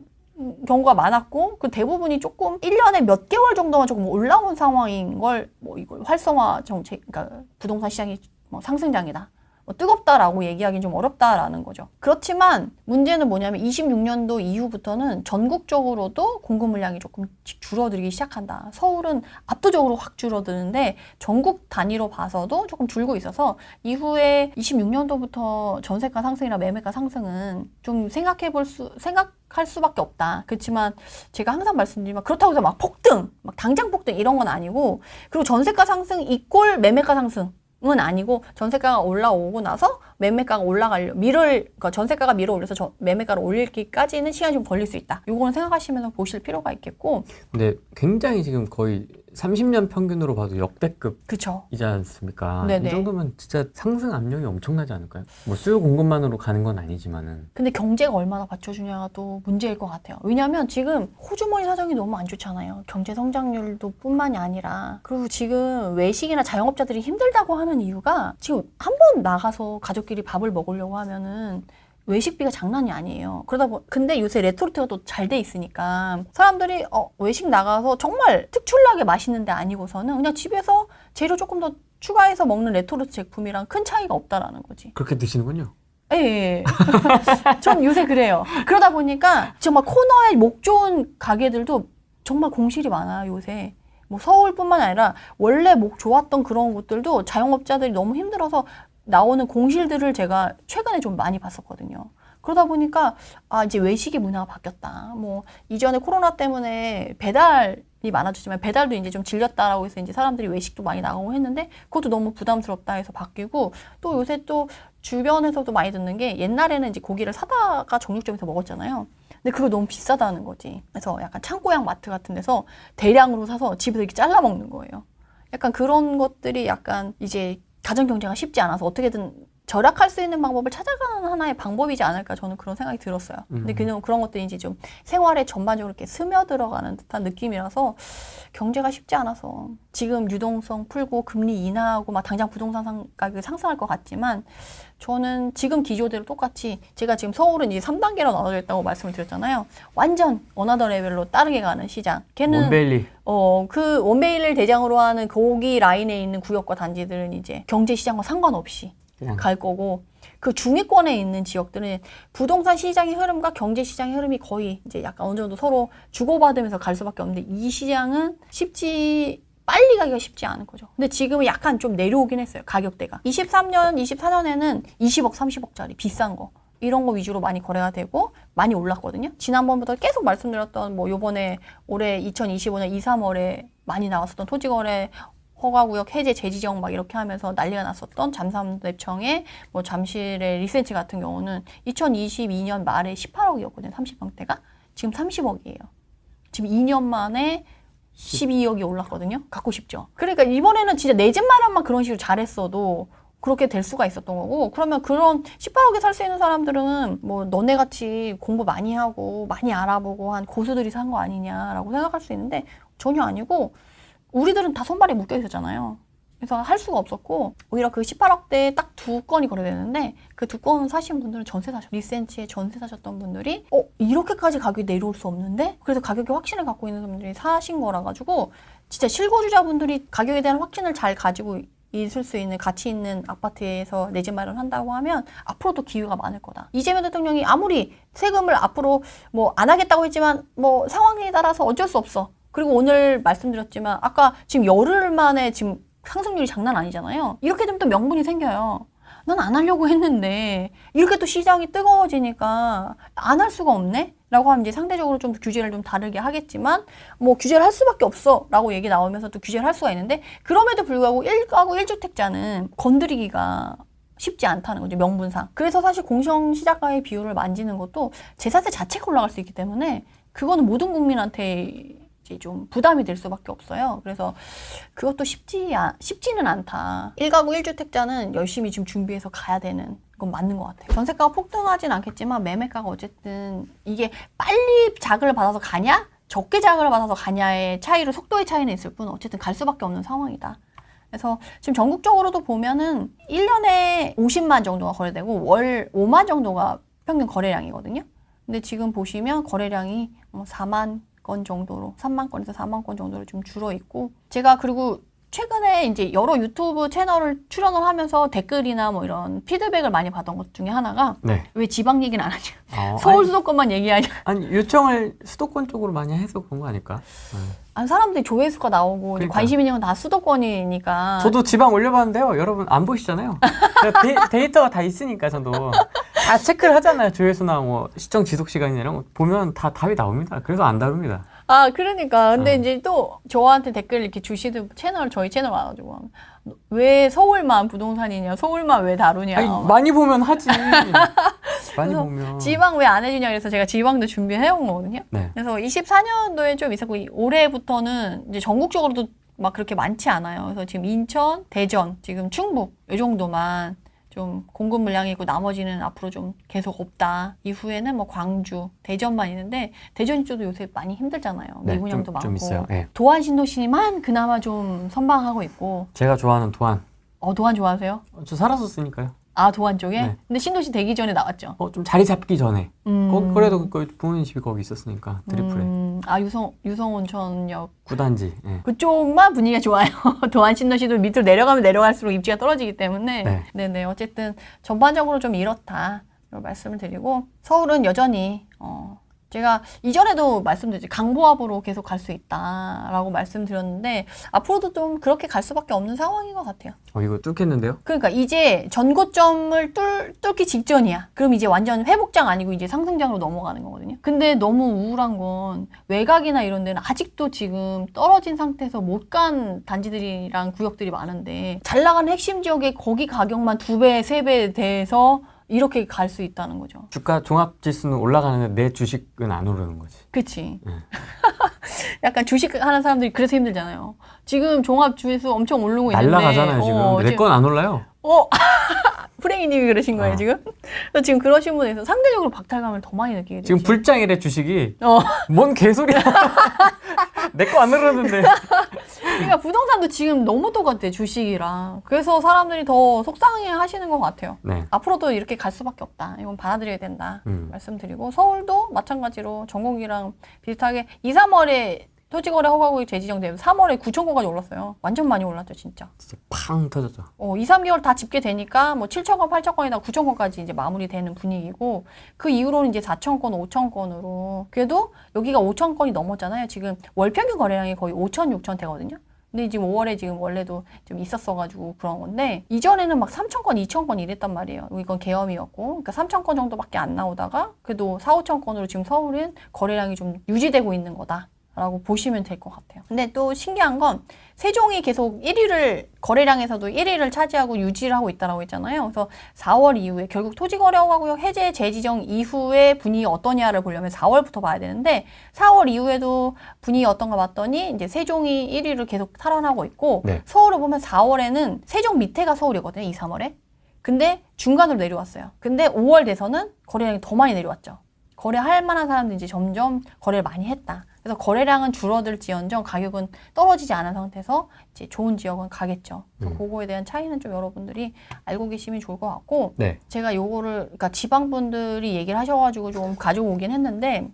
경우가 많았고 그 대부분이 조금 1년에 몇 개월 정도만 조금 올라온 상황인 걸 이걸 활성화 정책, 그러니까 부동산 시장이 상승장이다. 뜨겁다라고 얘기하기는 좀 어렵다라는 거죠. 그렇지만 문제는 뭐냐면 26년도 이후부터는 전국적으로도 공급 물량이 조금씩 줄어들기 시작한다. 서울은 압도적으로 확 줄어드는데 전국 단위로 봐서도 조금 줄고 있어서 이후에 26년도부터 전세가 상승이나 매매가 상승은 좀 생각할 수밖에 없다. 그렇지만 제가 항상 말씀드리지만 그렇다고 해서 막 폭등, 막 당장 폭등 이런 건 아니고 그리고 전세가 상승 이꼴 매매가 상승 은 아니고 전세가가 올라오고 나서 매매가가 그러니까 전세가가 밀어 올려서 매매가를 올리기까지는 시간이 좀 걸릴 수 있다. 요거는 생각하시면서 보실 필요가 있겠고. 근데 굉장히 지금 거의 30년 평균으로 봐도 역대급이지 그쵸. 않습니까? 네네. 이 정도면 진짜 상승 압력이 엄청나지 않을까요? 뭐 수요 공급만으로 가는 건 아니지만은. 근데 경제가 얼마나 받쳐주냐가 또 문제일 것 같아요. 왜냐하면 지금 호주머니 사정이 너무 안 좋잖아요. 경제 성장률도 뿐만이 아니라. 그리고 지금 외식이나 자영업자들이 힘들다고 하는 이유가 지금 한 번 나가서 가족끼리 밥을 먹으려고 하면은 외식비가 장난이 아니에요. 근데 요새 레토르트가 또 잘 돼 있으니까 사람들이 외식 나가서 정말 특출나게 맛있는 데 아니고서는 그냥 집에서 재료 조금 더 추가해서 먹는 레토르트 제품이랑 큰 차이가 없다라는 거지. 그렇게 드시는군요. 예, 예. 전 요새 그래요. 그러다 보니까 정말 코너에 목 좋은 가게들도 정말 공실이 많아요, 요새. 뭐 서울뿐만 아니라 원래 목 좋았던 그런 곳들도 자영업자들이 너무 힘들어서 나오는 공실들을 제가 최근에 좀 많이 봤었거든요. 그러다 보니까 이제 외식의 문화가 바뀌었다. 뭐 이전에 코로나 때문에 배달이 많아졌지만 배달도 이제 좀 질렸다라고 해서 이제 사람들이 외식도 많이 나가고 했는데 그것도 너무 부담스럽다 해서 바뀌고 또 요새 또 주변에서도 많이 듣는 게 옛날에는 이제 고기를 사다가 정육점에서 먹었잖아요. 근데 그거 너무 비싸다는 거지. 그래서 약간 창고형 마트 같은 데서 대량으로 사서 집에서 이렇게 잘라 먹는 거예요. 약간 그런 것들이 약간 이제 가정 경제가 쉽지 않아서 어떻게든 절약할 수 있는 방법을 찾아가는 하나의 방법이지 않을까 저는 그런 생각이 들었어요. 근데 그냥 그런 것들이 이제 좀 생활에 전반적으로 이렇게 스며들어가는 듯한 느낌이라서 경제가 쉽지 않아서 지금 유동성 풀고 금리 인하하고 막 당장 부동산 가격이 상승할 것 같지만 저는 지금 기조대로 똑같이 제가 지금 서울은 이제 3단계로 나눠져 있다고 말씀을 드렸잖아요. 완전 어나더 레벨로 빠르게 가는 시장. 걔는 원벨리. 그 원베일을 대장으로 하는 거기 라인에 있는 구역과 단지들은 이제 경제 시장과 상관없이 갈 거고 그 중위권에 있는 지역들은 부동산 시장의 흐름과 경제 시장의 흐름이 거의 이제 약간 어느 정도 서로 주고받으면서 갈 수밖에 없는데 이 시장은 빨리 가기가 쉽지 않은 거죠. 근데 지금은 약간 좀 내려오긴 했어요. 가격대가. 23년, 24년에는 20억, 30억짜리 비싼 거. 이런 거 위주로 많이 거래가 되고 많이 올랐거든요. 지난번부터 계속 말씀드렸던 뭐 요번에 올해 2025년 2, 3월에 많이 나왔었던 토지거래 허가구역 해제 재지정 막 이렇게 하면서 난리가 났었던 잠산대청의 뭐 잠실의 리센치 같은 경우는 2022년 말에 18억이었거든요. 30평대가. 지금 30억이에요. 지금 2년 만에 12억이 올랐거든요. 갖고 싶죠. 그러니까 이번에는 진짜 내 집 마련만 그런 식으로 잘했어도 그렇게 될 수가 있었던 거고 그러면 그런 18억에 살 수 있는 사람들은 뭐 너네 같이 공부 많이 하고 많이 알아보고 한 고수들이 산 거 아니냐라고 생각할 수 있는데 전혀 아니고 우리들은 다 손발에 묶여 있었잖아요. 그래서 할 수가 없었고 오히려 그 18억대에 딱 2건이 거래되는데 그 2건 사신 분들은 전세 사셨어요. 리센치에 전세 사셨던 분들이 이렇게까지 가격이 내려올 수 없는데 그래서 가격에 확신을 갖고 있는 분들이 사신 거라 가지고 진짜 실거주자분들이 가격에 대한 확신을 잘 가지고 있을 수 있는 가치 있는 아파트에서 내 집 마련한다고 하면 앞으로도 기회가 많을 거다. 이재명 대통령이 아무리 세금을 앞으로 뭐 안 하겠다고 했지만 뭐 상황에 따라서 어쩔 수 없어. 그리고 오늘 말씀드렸지만 아까 지금 열흘 만에 지금 상승률이 장난 아니잖아요. 이렇게 되면 또 명분이 생겨요. 난 안 하려고 했는데 이렇게 또 시장이 뜨거워지니까 안 할 수가 없네? 라고 하면 이제 상대적으로 좀 규제를 좀 다르게 하겠지만 뭐 규제를 할 수밖에 없어 라고 얘기 나오면서 또 규제를 할 수가 있는데 그럼에도 불구하고 1가구 1주택자는 건드리기가 쉽지 않다는 거죠. 명분상. 그래서 사실 공시지가의 비율을 만지는 것도 재산세 자체가 올라갈 수 있기 때문에 그거는 모든 국민한테 좀 부담이 될 수밖에 없어요. 그래서 그것도 쉽지는 않다. 1가구 1주택자는 열심히 지금 준비해서 가야 되는 건 맞는 것 같아요. 전세가가 폭등하진 않겠지만 매매가가 어쨌든 이게 빨리 자극을 받아서 가냐? 적게 자극을 받아서 가냐의 차이로 속도의 차이는 있을 뿐 어쨌든 갈 수밖에 없는 상황이다. 그래서 지금 전국적으로도 보면은 1년에 50만 정도가 거래되고 월 5만 정도가 평균 거래량이거든요. 근데 지금 보시면 거래량이 4만 건 정도로 3만 건에서 4만 건 정도로 좀 줄어 있고 제가 그리고 최근에 이제 여러 유튜브 채널을 출연을 하면서 댓글이나 뭐 이런 피드백을 많이 받은 것 중에 하나가 네. 왜 지방 얘기는 안 하냐? 서울 수도권만 얘기하냐? 아니 요청을 수도권 쪽으로 많이 해서 그런 거 아닐까? 아니 사람들이 조회수가 나오고 그러니까. 관심 있는 건 다 수도권이니까. 저도 지방 올려봤는데요. 여러분 안 보시잖아요. 데이터가 다 있으니까 저도 다 체크를 하잖아요. 조회수나 뭐 시청 지속 시간이나 이런 거 보면 다 답이 나옵니다. 그래서 안 다룹니다. 그러니까. 근데 이제 또 저한테 댓글 이렇게 주시는 저희 채널 와가지고 왜 서울만 부동산이냐, 서울만 왜 다루냐. 아니, 많이 보면 하지. 많이 보면. 지방 왜 안 해주냐 그래서 제가 지방도 준비해온 거거든요. 네. 그래서 24년도에 좀 있었고 올해부터는 이제 전국적으로도 막 그렇게 많지 않아요. 그래서 지금 인천, 대전, 지금 충북 이 정도만 좀 공급 물량이 있고 나머지는 앞으로 좀 계속 없다. 이후에는 뭐 광주, 대전만 있는데 대전 쪽도 요새 많이 힘들잖아요. 네, 미분양도 많고. 좀 있어요. 네. 도안 신도시만 그나마 좀 선방하고 있고. 제가 좋아하는 도안. 도안 좋아하세요? 저 살았었으니까요. 도안 쪽에? 네. 근데 신도시 되기 전에 나왔죠. 좀 자리 잡기 전에. 그래도 그 부모님 집이 거기 있었으니까 트리플에. 유성 온천역 9단지. 네. 그쪽만 분위기가 좋아요. 도안 신도시도 밑으로 내려가면 내려갈수록 입지가 떨어지기 때문에 네. 네네 어쨌든 전반적으로 좀 이렇다 말씀을 드리고 서울은 여전히 제가 이전에도 말씀드렸죠. 강보합으로 계속 갈 수 있다라고 말씀드렸는데 앞으로도 좀 그렇게 갈 수밖에 없는 상황인 것 같아요. 이거 뚫겠는데요? 그러니까 이제 전고점을 뚫기 직전이야. 그럼 이제 완전 회복장 아니고 이제 상승장으로 넘어가는 거거든요. 근데 너무 우울한 건 외곽이나 이런 데는 아직도 지금 떨어진 상태에서 못 간 단지들이랑 구역들이 많은데 잘 나가는 핵심 지역에 거기 가격만 2배, 3배 돼서 이렇게 갈 수 있다는 거죠. 주가 종합지수는 올라가는데 내 주식은 안 오르는 거지. 그치. 네. 약간 주식 하는 사람들이 그래서 힘들잖아요. 지금 종합주에서 엄청 오르고 있는데. 날라가잖아요, 지금. 내 건 안 올라요. 프랭이님이 그러신 거예요, 지금? 그래서 지금 그러신 분에서 상대적으로 박탈감을 더 많이 느끼게 되죠. 지금 불장이래, 주식이. 뭔 개소리야. 내 거 안 오르는데. 그러니까 부동산도 지금 너무 똑같아, 주식이랑. 그래서 사람들이 더 속상해 하시는 것 같아요. 네. 앞으로도 이렇게 갈 수밖에 없다. 이건 받아들여야 된다. 말씀드리고, 서울도 마찬가지로 전국이랑 비슷하게 2, 3월에 토지거래 허가구역 재지정되면 3월에 9,000건까지 올랐어요. 완전 많이 올랐죠, 진짜. 진짜 팡 터졌죠. 2, 3개월 다 집계되니까 뭐 7,000건, 8,000건이나 9,000건까지 이제 마무리되는 분위기고 그 이후로는 이제 4,000건, 5,000건으로 그래도 여기가 5,000건이 넘었잖아요. 지금 월 평균 거래량이 거의 5,000, 6,000 되거든요. 근데 지금 5월에 지금 원래도 좀 있었어가지고 그런 건데 이전에는 막 3,000건, 2,000건 이랬단 말이에요. 이건 계엄이었고 그러니까 3,000건 정도밖에 안 나오다가 그래도 4, 5,000건으로 지금 서울은 거래량이 좀 유지되고 있는 거다. 라고 보시면 될 것 같아요. 근데 또 신기한 건 세종이 계속 1위를 거래량에서도 1위를 차지하고 유지를 하고 있다라고 했잖아요. 그래서 4월 이후에 결국 토지거래허가구역 해제 재지정 이후에 분위기 어떠냐를 보려면 4월부터 봐야 되는데 4월 이후에도 분위기 어떤가 봤더니 이제 세종이 1위를 계속 탈환하고 있고 네. 서울을 보면 4월에는 세종 밑에가 서울이거든요. 2, 3월에. 근데 중간으로 내려왔어요. 근데 5월 돼서는 거래량이 더 많이 내려왔죠. 거래할 만한 사람들이 이제 점점 거래를 많이 했다. 그래서 거래량은 줄어들지언정 가격은 떨어지지 않은 상태에서 이제 좋은 지역은 가겠죠. 그래서 그거에 대한 차이는 좀 여러분들이 알고 계시면 좋을 것 같고 네. 제가 요거를 그러니까 지방분들이 얘기를 하셔가지고 좀 가지고 오긴 했는데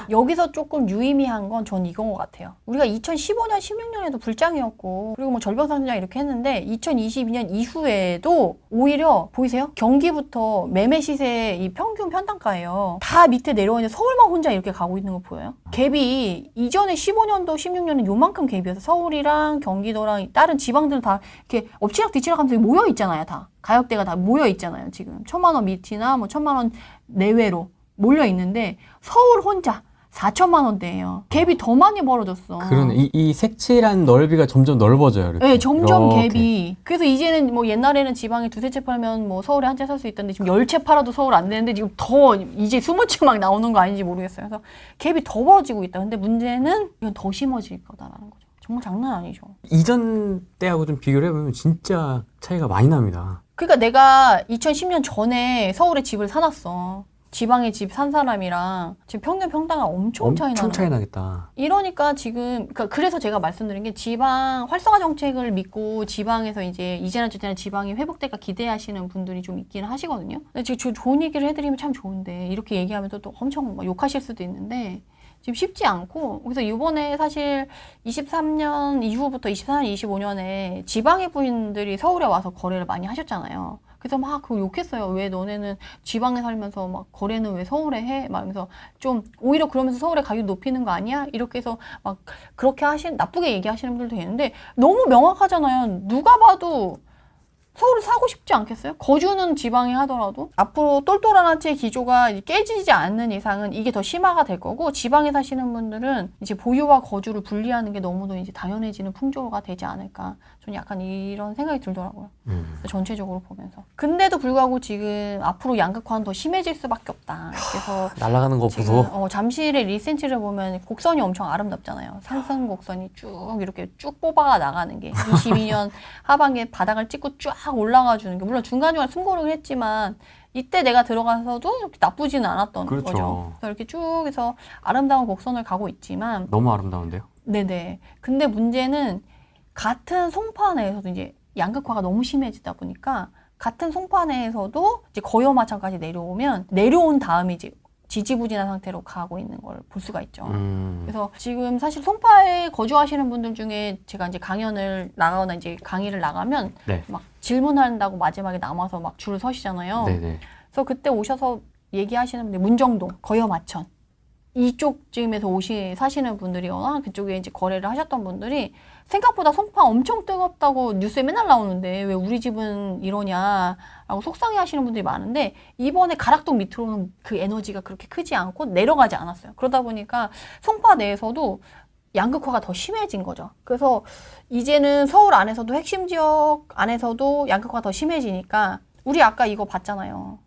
여기서 조금 유의미한 건 전 이건 것 같아요. 우리가 2015년, 16년에도 불장이었고 그리고 뭐 절벽상승장 이렇게 했는데 2022년 이후에도 오히려 보이세요? 경기부터 매매 시세 이 평균 편단가예요. 다 밑에 내려오는데 서울만 혼자 이렇게 가고 있는 거 보여요? 갭이 이전에 15년도, 16년은 요만큼 갭이어서 서울이랑 경기도랑 다른 지방들은 다 이렇게 엎치락 뒤치락 하면서 모여 있잖아요. 다 가격대가 다 모여 있잖아요. 지금 1,000만 원 밑이나 뭐 1,000만 원 내외로 몰려 있는데 서울 혼자 4천만 원대예요. 갭이 더 많이 벌어졌어. 그러네. 이 색칠한 넓이가 점점 넓어져요. 이렇게. 네, 점점 이렇게. 갭이. 그래서 이제는 뭐 옛날에는 지방에 2-3채 팔면 뭐 서울에 한 채 살 수 있던데 지금 10채 팔아도 서울 안 되는데 지금 더 이제 20채 막 나오는 거 아닌지 모르겠어요. 그래서 갭이 더 벌어지고 있다. 근데 문제는 이건 더 심해질 거다라는 거죠. 정말 장난 아니죠. 이전 때하고 좀 비교를 해보면 진짜 차이가 많이 납니다. 그러니까 내가 2010년 전에 서울에 집을 사놨어. 지방에 집 산 사람이랑 지금 평균 평당가 엄청 차이 나는 엄청 차이 나겠다. 이러니까 지금 그러니까 그래서 제가 말씀드린 게 지방 활성화 정책을 믿고 지방에서 이제 이제나 저제나 지방이 회복될까 기대하시는 분들이 좀 있기는 하시거든요. 근데 지금 좋은 얘기를 해드리면 참 좋은데 이렇게 얘기하면 또 엄청 막 욕하실 수도 있는데 지금 쉽지 않고 그래서 이번에 사실 23년 이후부터 24년, 25년에 지방의 분들이 서울에 와서 거래를 많이 하셨잖아요. 그래서 막 그거 욕했어요. 왜 너네는 지방에 살면서 막 거래는 왜 서울에 해? 막 하면서 좀 오히려 그러면서 서울의 가격 높이는 거 아니야? 이렇게 해서 막 그렇게 나쁘게 얘기하시는 분들도 있는데 너무 명확하잖아요. 누가 봐도 서울을 사고 싶지 않겠어요? 거주는 지방에 하더라도 앞으로 똘똘한 한채의 기조가 이제 깨지지 않는 이상은 이게 더 심화가 될 거고 지방에 사시는 분들은 이제 보유와 거주를 분리하는 게 너무도 이제 당연해지는 풍조가 되지 않을까. 저는 약간 이런 생각이 들더라고요. 전체적으로 보면서. 근데도 불구하고 지금 앞으로 양극화는 더 심해질 수밖에 없다. 그래서 날아가는 거 지금 보소. 잠실의 리센치를 보면 곡선이 엄청 아름답잖아요. 상승 곡선이 쭉 이렇게 쭉 뽑아 나가는 게 22년 하반기에 바닥을 찍고 쫙 올라가 주는 게 물론 중간중간 숨고르긴 했지만 이때 내가 들어가서도 이렇게 나쁘지는 않았던 그렇죠. 거죠. 그래서 이렇게 쭉 해서 아름다운 곡선을 가고 있지만 너무 아름다운데요? 네네. 근데 문제는 같은 송파 내에서도 이제 양극화가 너무 심해지다 보니까 같은 송파 내에서도 이제 거요마천까지 내려오면 내려온 다음에 이제 지지부진한 상태로 가고 있는 걸 볼 수가 있죠. 그래서 지금 사실 송파에 거주하시는 분들 중에 제가 이제 강연을 나가거나 이제 강의를 나가면 네. 막 질문한다고 마지막에 남아서 막 줄을 서시잖아요. 네네. 그래서 그때 오셔서 얘기하시는 분들 문정동, 거여마천 이쪽쯤에서 사시는 분들이거나 그쪽에 이제 거래를 하셨던 분들이 생각보다 송파 엄청 뜨겁다고 뉴스에 맨날 나오는데 왜 우리 집은 이러냐라고 속상해 하시는 분들이 많은데 이번에 가락동 밑으로는 그 에너지가 그렇게 크지 않고 내려가지 않았어요. 그러다 보니까 송파 내에서도 양극화가 더 심해진 거죠. 그래서 이제는 서울 안에서도 핵심 지역 안에서도 양극화가 더 심해지니까 우리 아까 이거 봤잖아요.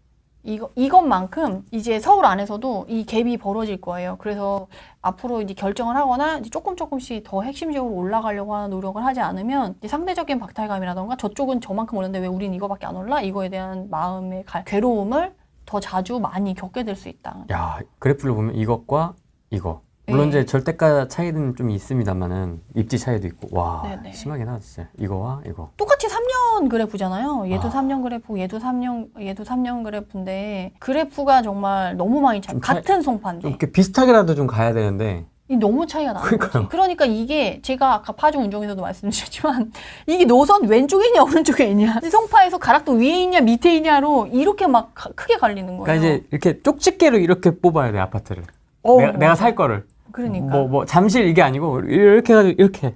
이것만큼 이제 서울 안에서도 이 갭이 벌어질 거예요. 그래서 앞으로 이제 결정을 하거나 이제 조금씩 더 핵심적으로 올라가려고 하는 노력을 하지 않으면 이제 상대적인 박탈감이라던가 저쪽은 저만큼 오르는데 왜 우린 이거밖에 안 올라? 이거에 대한 마음의 괴로움을 더 자주 많이 겪게 될 수 있다. 야, 그래프를 보면 이것과 이거. 물론 네. 이제 절대가 차이는 좀 있습니다만은 입지 차이도 있고 와 네네. 심하긴 하다 진짜. 이거와 이거. 똑같이 3년 그래프잖아요. 얘도 아. 3년 그래프, 얘도 3년 그래프인데 그래프가 정말 너무 많이 좀 차이- 같은 좀 송파인데 이렇게 비슷하게라도 좀 가야 되는데 이 너무 차이가 나는 거지. 그러니까요. 그러니까 이게 제가 아까 파주 운종에서도 말씀드렸지만 이게 노선 왼쪽에 있냐 오른쪽에 있냐 송파에서 가락동 위에 있냐 밑에 있냐로 이렇게 막 크게 갈리는 거예요. 그러니까 이제 이렇게 쪽집게로 이렇게 뽑아야 돼 아파트를. 어우, 내가 살 거를. 그러니까. 뭐 잠실 이게 아니고 이렇게 해가지고 이렇게.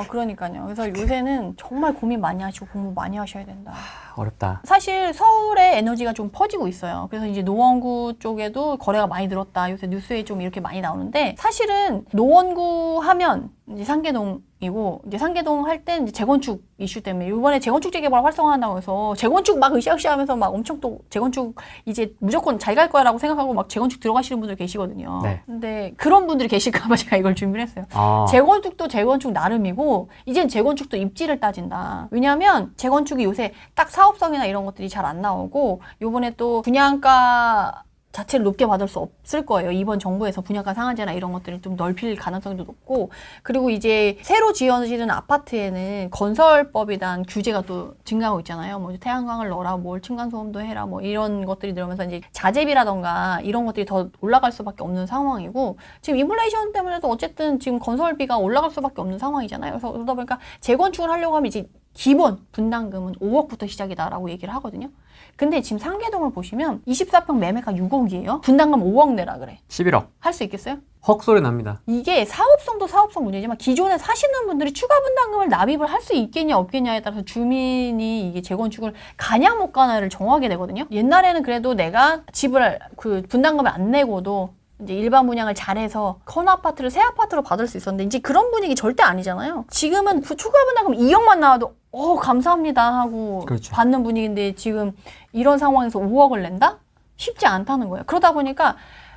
그러니까요. 그래서 요새는 정말 고민 많이 하시고 공부 많이 하셔야 된다. 어렵다. 사실 서울의 에너지가 좀 퍼지고 있어요. 그래서 이제 노원구 쪽에도 거래가 많이 늘었다. 요새 뉴스에 좀 이렇게 많이 나오는데 사실은 노원구 하면 이제 상계동이고 이제 상계동 할 땐 이제 재건축 이슈 때문에 이번에 재건축 재개발 활성화한다고 해서 재건축 막 으쌰으쌰하면서 막 엄청 또 재건축 이제 무조건 잘 갈 거야라고 생각하고 막 재건축 들어가시는 분들 계시거든요. 네. 근데 그런 분들이 계실까봐 제가 이걸 준비를 했어요. 아. 재건축도 재건축 나름이고 이젠 재건축도 입지를 따진다. 왜냐하면 재건축이 요새 딱 사업성이나 이런 것들이 잘 안 나오고 요번에 또 분양가 자체를 높게 받을 수 없을 거예요. 이번 정부에서 분양가 상한제나 이런 것들을 좀 넓힐 가능성도 높고 그리고 이제 새로 지어지는 아파트에는 건설법에 대한 규제가 또 증가하고 있잖아요. 뭐 태양광을 넣어라, 뭘 층간소음도 해라, 뭐 이런 것들이 들어오면서 이제 자재비라던가 이런 것들이 더 올라갈 수밖에 없는 상황이고 지금 인플레이션 때문에도 어쨌든 지금 건설비가 올라갈 수밖에 없는 상황이잖아요. 그래서 그러다 보니까 재건축을 하려고 하면 이제 기본 분담금은 5억부터 시작이다라고 얘기를 하거든요. 근데 지금 상계동을 보시면 24평 매매가 6억이에요. 분담금 5억 내라 그래. 11억. 할 수 있겠어요? 헉소리 납니다. 이게 사업성도 사업성 문제지만 기존에 사시는 분들이 추가 분담금을 납입을 할 수 있겠냐 없겠냐에 따라서 주민이 이게 재건축을 가냐 못 가냐를 정하게 되거든요. 옛날에는 그래도 내가 집을 그 분담금을 안 내고도 이제 일반 분양을 잘해서 컨 아파트를 새 아파트로 받을 수 있었는데 이제 그런 분위기 절대 아니잖아요. 지금은 그 추가 분담금 2억만 나와도 감사합니다 하고 그렇죠. 받는 분위기인데 지금 이런 상황에서 5억을 낸다? 쉽지 않다는 거예요. 그러다 보니까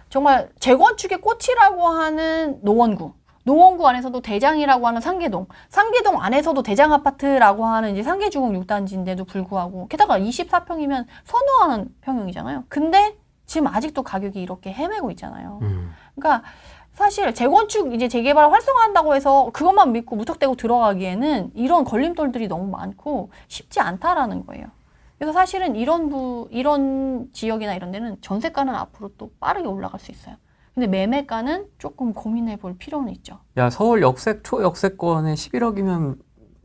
정말 재건축의 꽃이라고 하는 노원구 안에서도 대장이라고 하는 상계동 안에서도 대장 아파트라고 하는 이제 상계주공 6단지인데도 불구하고 게다가 24평이면 선호하는 평형이잖아요. 근데 지금 아직도 가격이 이렇게 헤매고 있잖아요. 그러니까 사실 재건축 이제 재개발 활성화한다고 해서 그것만 믿고 무턱대고 들어가기에는 이런 걸림돌들이 너무 많고 쉽지 않다라는 거예요. 그래서 사실은 이런 지역이나 이런 데는 전세가는 앞으로 또 빠르게 올라갈 수 있어요. 근데 매매가는 조금 고민해 볼 필요는 있죠. 야, 서울 역색 초역세권에 11억이면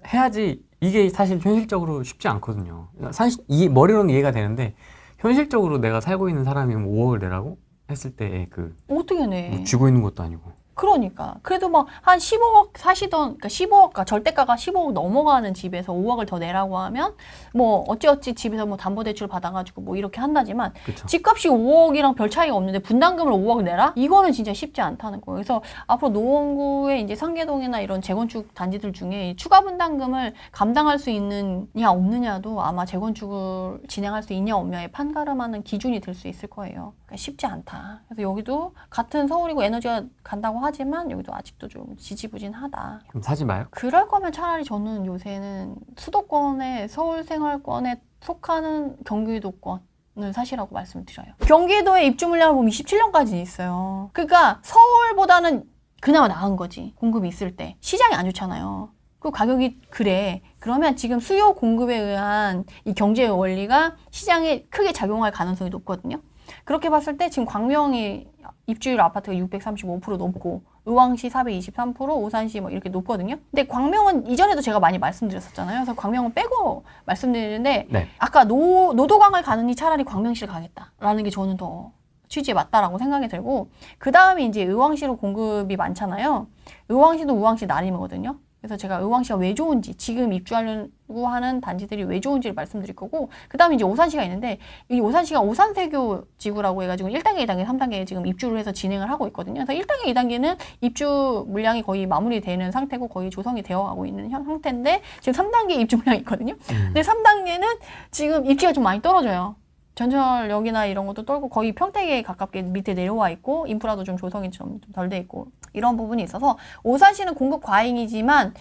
해야지. 이게 사실 현실적으로 쉽지 않거든요. 사실 머리로는 이해가 되는데 현실적으로 내가 살고 있는 사람이 5억을 내라고 했을 때 그 어떻게 내? 뭐 쥐고 있는 것도 아니고. 그러니까 그래도 막 한 15억 사시던 그러니까 15억 절대가가 15억 넘어가는 집에서 5억을 더 내라고 하면 뭐 어찌어찌 집에서 뭐 담보대출 받아가지고 뭐 이렇게 한다지만 그쵸. 집값이 5억이랑 별 차이가 없는데 분담금을 5억 내라? 이거는 진짜 쉽지 않다는 거예요. 그래서 앞으로 노원구의 이제 상계동이나 이런 재건축 단지들 중에 이 추가 분담금을 감당할 수 있느냐 없느냐도 아마 재건축을 진행할 수 있냐 없냐에 판가름하는 기준이 될 수 있을 거예요. 그러니까 쉽지 않다. 그래서 여기도 같은 서울이고 에너지가 간다고 하지만 여기도 아직도 좀 지지부진하다. 그럼 사지 마요. 그럴 거면 차라리 저는 요새는 수도권의 서울 생활권에 속하는 경기도권을 사시라고 말씀드려요. 경기도의 입주 물량을 보면 27년까지 있어요. 그러니까 서울보다는 그나마 나은 거지. 공급이 있을 때. 시장이 안 좋잖아요. 그 가격이 그래. 그러면 지금 수요 공급에 의한 이 경제 원리가 시장에 크게 작용할 가능성이 높거든요. 그렇게 봤을 때 지금 광명이 입주율 아파트가 635% 높고 의왕시 423%, 오산시 뭐 이렇게 높거든요. 근데 광명은 이전에도 제가 많이 말씀드렸었잖아요. 그래서 광명은 빼고 말씀드리는데 네. 아까 노도강을 가느니 차라리 광명시를 가겠다라는 게 저는 더 취지에 맞다라고 생각이 들고 그 다음에 이제 의왕시로 공급이 많잖아요. 의왕시도 의왕시 나름이거든요. 그래서 제가 의왕시가 왜 좋은지 지금 입주하려고 하는 단지들이 왜 좋은지를 말씀드릴 거고 그 다음에 이제 오산시가 있는데 이 오산시가 오산세교 지구라고 해가지고 1단계, 2단계, 3단계 지금 입주를 해서 진행을 하고 있거든요. 그래서 1단계, 2단계는 입주 물량이 거의 마무리되는 상태고 거의 조성이 되어가고 있는 상태인데 지금 3단계 입주 물량이 있거든요. 근데 3단계는 지금 입지가 좀 많이 떨어져요. 전철역이나 이런 것도 떨고 거의 평택에 가깝게 밑에 내려와 있고 인프라도 좀 조성이 좀 덜 돼 있고 이런 부분이 있어서 오산시는 공급 과잉이지만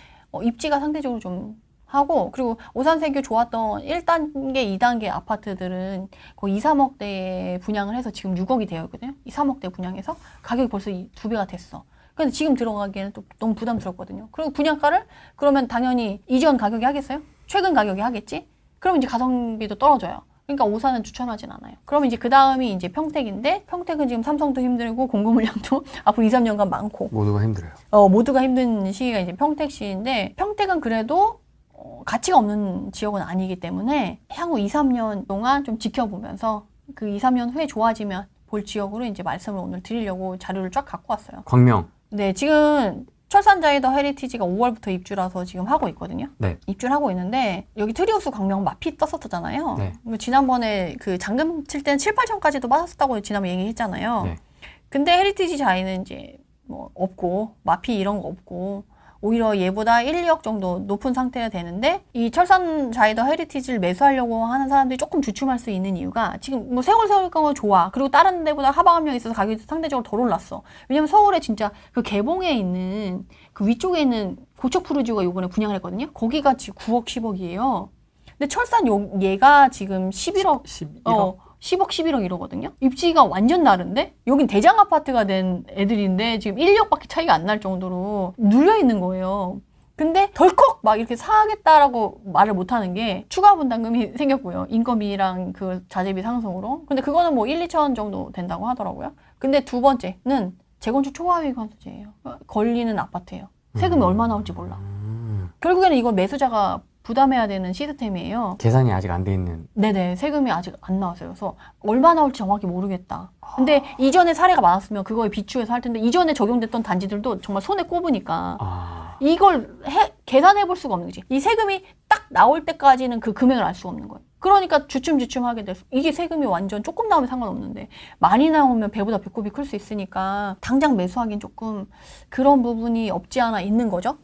입지가 상대적으로 좀 하고 그리고 오산세교 좋았던 1단계, 2단계 아파트들은 거의 2, 3억대에 분양을 해서 지금 6억이 되어 있거든요. 2, 3억대 분양해서 가격이 벌써 2배가 됐어. 근데 지금 들어가기에는 또 너무 부담스럽거든요. 그리고 분양가를 그러면 당연히 이전 가격이 하겠어요? 최근 가격이 하겠지? 그러면 이제 가성비도 떨어져요. 그러니까 오산은 추천하진 않아요. 그러면 이제 그 다음이 이제 평택인데 평택은 지금 삼성도 힘들고 공급 물량도 앞으로 2, 3년간 많고 모두가 힘들어요. 모두가 힘든 시기가 이제 평택시인데 평택은 그래도 가치가 없는 지역은 아니기 때문에 향후 2, 3년 동안 좀 지켜보면서 그 2, 3년 후에 좋아지면 볼 지역으로 이제 말씀을 오늘 드리려고 자료를 쫙 갖고 왔어요. 광명. 네, 지금 철산자이더 헤리티지가 5월부터 입주라서 지금 하고 있거든요. 네. 입주를 하고 있는데 여기 트리우스 광명 마피 떴었잖아요. 네. 지난번에 그 잔금 칠 때는 7, 8천까지도 받았었다고 지난번에 얘기했잖아요. 네. 근데 헤리티지 자이는 이제 뭐 없고 마피 이런 거 없고 오히려 얘보다 1, 2억 정도 높은 상태가 되는데 이 철산 자이더 헤리티지를 매수하려고 하는 사람들이 조금 주춤할 수 있는 이유가 지금 뭐 세월경은 좋아. 그리고 다른 데보다 하방암령이 있어서 가격이 상대적으로 덜 올랐어. 왜냐면 서울에 진짜 그 개봉에 있는 그 위쪽에 있는 고척푸르지오가 요번에 분양을 했거든요. 거기가 지금 9억, 10억이에요. 근데 철산 얘가 지금 11억, 11억. 10억, 11억 이러거든요. 입지가 완전 다른데 여긴 대장 아파트가 된 애들인데 지금 1, 2억밖에 차이가 안 날 정도로 눌려 있는 거예요. 근데 덜컥 막 이렇게 사겠다라고 말을 못 하는 게 추가 분담금이 생겼고요. 인건비랑 그 자재비 상승으로. 근데 그거는 뭐 1, 2천 정도 된다고 하더라고요. 근데 두 번째는 재건축 초과이익 환수제예요. 걸리는 아파트예요. 세금이 얼마 나올지 몰라. 결국에는 이건 매수자가 부담해야 되는 시스템이에요. 계산이 아직 안 돼 있는. 네네, 세금이 아직 안 나왔어요. 그래서 얼마 나올지 정확히 모르겠다. 근데 이전에 사례가 많았으면 그거에 비추해서 할 텐데 이전에 적용됐던 단지들도 정말 손에 꼽으니까 이걸 계산해 볼 수가 없는 거지. 이 세금이 딱 나올 때까지는 그 금액을 알 수가 없는 거예요. 그러니까 주춤주춤하게 돼서 이게 세금이 완전 조금 나오면 상관없는데 많이 나오면 배보다 배꼽이 클 수 있으니까 당장 매수하기엔 조금 그런 부분이 없지 않아 있는 거죠.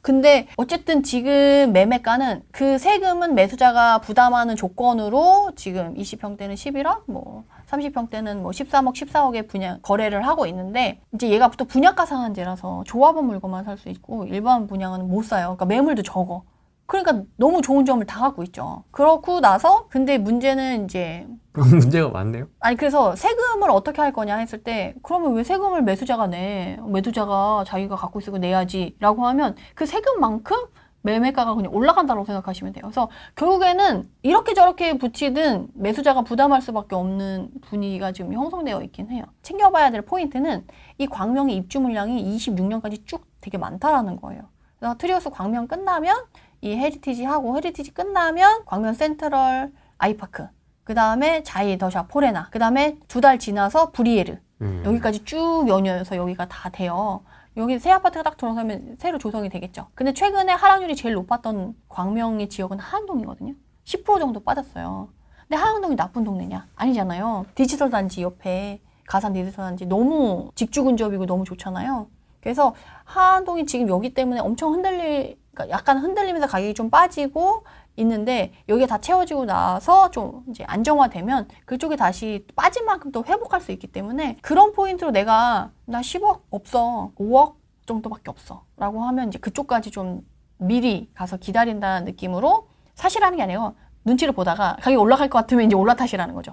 근데 어쨌든 지금 매매가는 그 세금은 매수자가 부담하는 조건으로 지금 20평대는 11억, 뭐 30평대는 뭐 13억, 14억에 분양 거래를 하고 있는데 이제 얘가 또 분양가 상한제라서 조합원 물건만 살 수 있고 일반 분양은 못 사요. 그러니까 매물도 적어. 그러니까 너무 좋은 점을 다 갖고 있죠. 그렇고 나서 근데 문제는 이제 문제가 많네요. 아니 그래서 세금을 어떻게 할 거냐 했을 때 그러면 왜 세금을 매수자가 내? 매도자가 자기가 갖고 있으고 내야지 라고 하면 그 세금만큼 매매가가 그냥 올라간다고 생각하시면 돼요. 그래서 결국에는 이렇게 저렇게 붙이든 매수자가 부담할 수밖에 없는 분위기가 지금 형성되어 있긴 해요. 챙겨봐야 될 포인트는 이 광명의 입주 물량이 26년까지 쭉 되게 많다라는 거예요. 그래서 트리우스 광명 끝나면 이 헤리티지 하고 헤리티지 끝나면 광명 센트럴 아이파크 그 다음에 자이 더샵 포레나 그 다음에 2달 지나서 브리에르 여기까지 쭉 연이어서 여기가 다 돼요. 여기 새 아파트가 딱 들어서면 새로 조성이 되겠죠. 근데 최근에 하락률이 제일 높았던 광명의 지역은 하흥동이거든요. 10% 정도 빠졌어요. 근데 하흥동이 나쁜 동네냐? 아니잖아요. 디지털 단지 옆에 가산 디지털 단지 너무 직주 근접이고 너무 좋잖아요. 그래서 하흥동이 지금 여기 때문에 엄청 그러니까 약간 흔들리면서 가격이 좀 빠지고 있는데 여기가 다 채워지고 나서 좀 이제 안정화되면 그쪽이 다시 빠진 만큼 또 회복할 수 있기 때문에 그런 포인트로 나 10억 없어. 5억 정도밖에 없어. 라고 하면 이제 그쪽까지 좀 미리 가서 기다린다는 느낌으로 사실하는 게 아니고 눈치를 보다가 가격이 올라갈 것 같으면 이제 올라타시라는 거죠.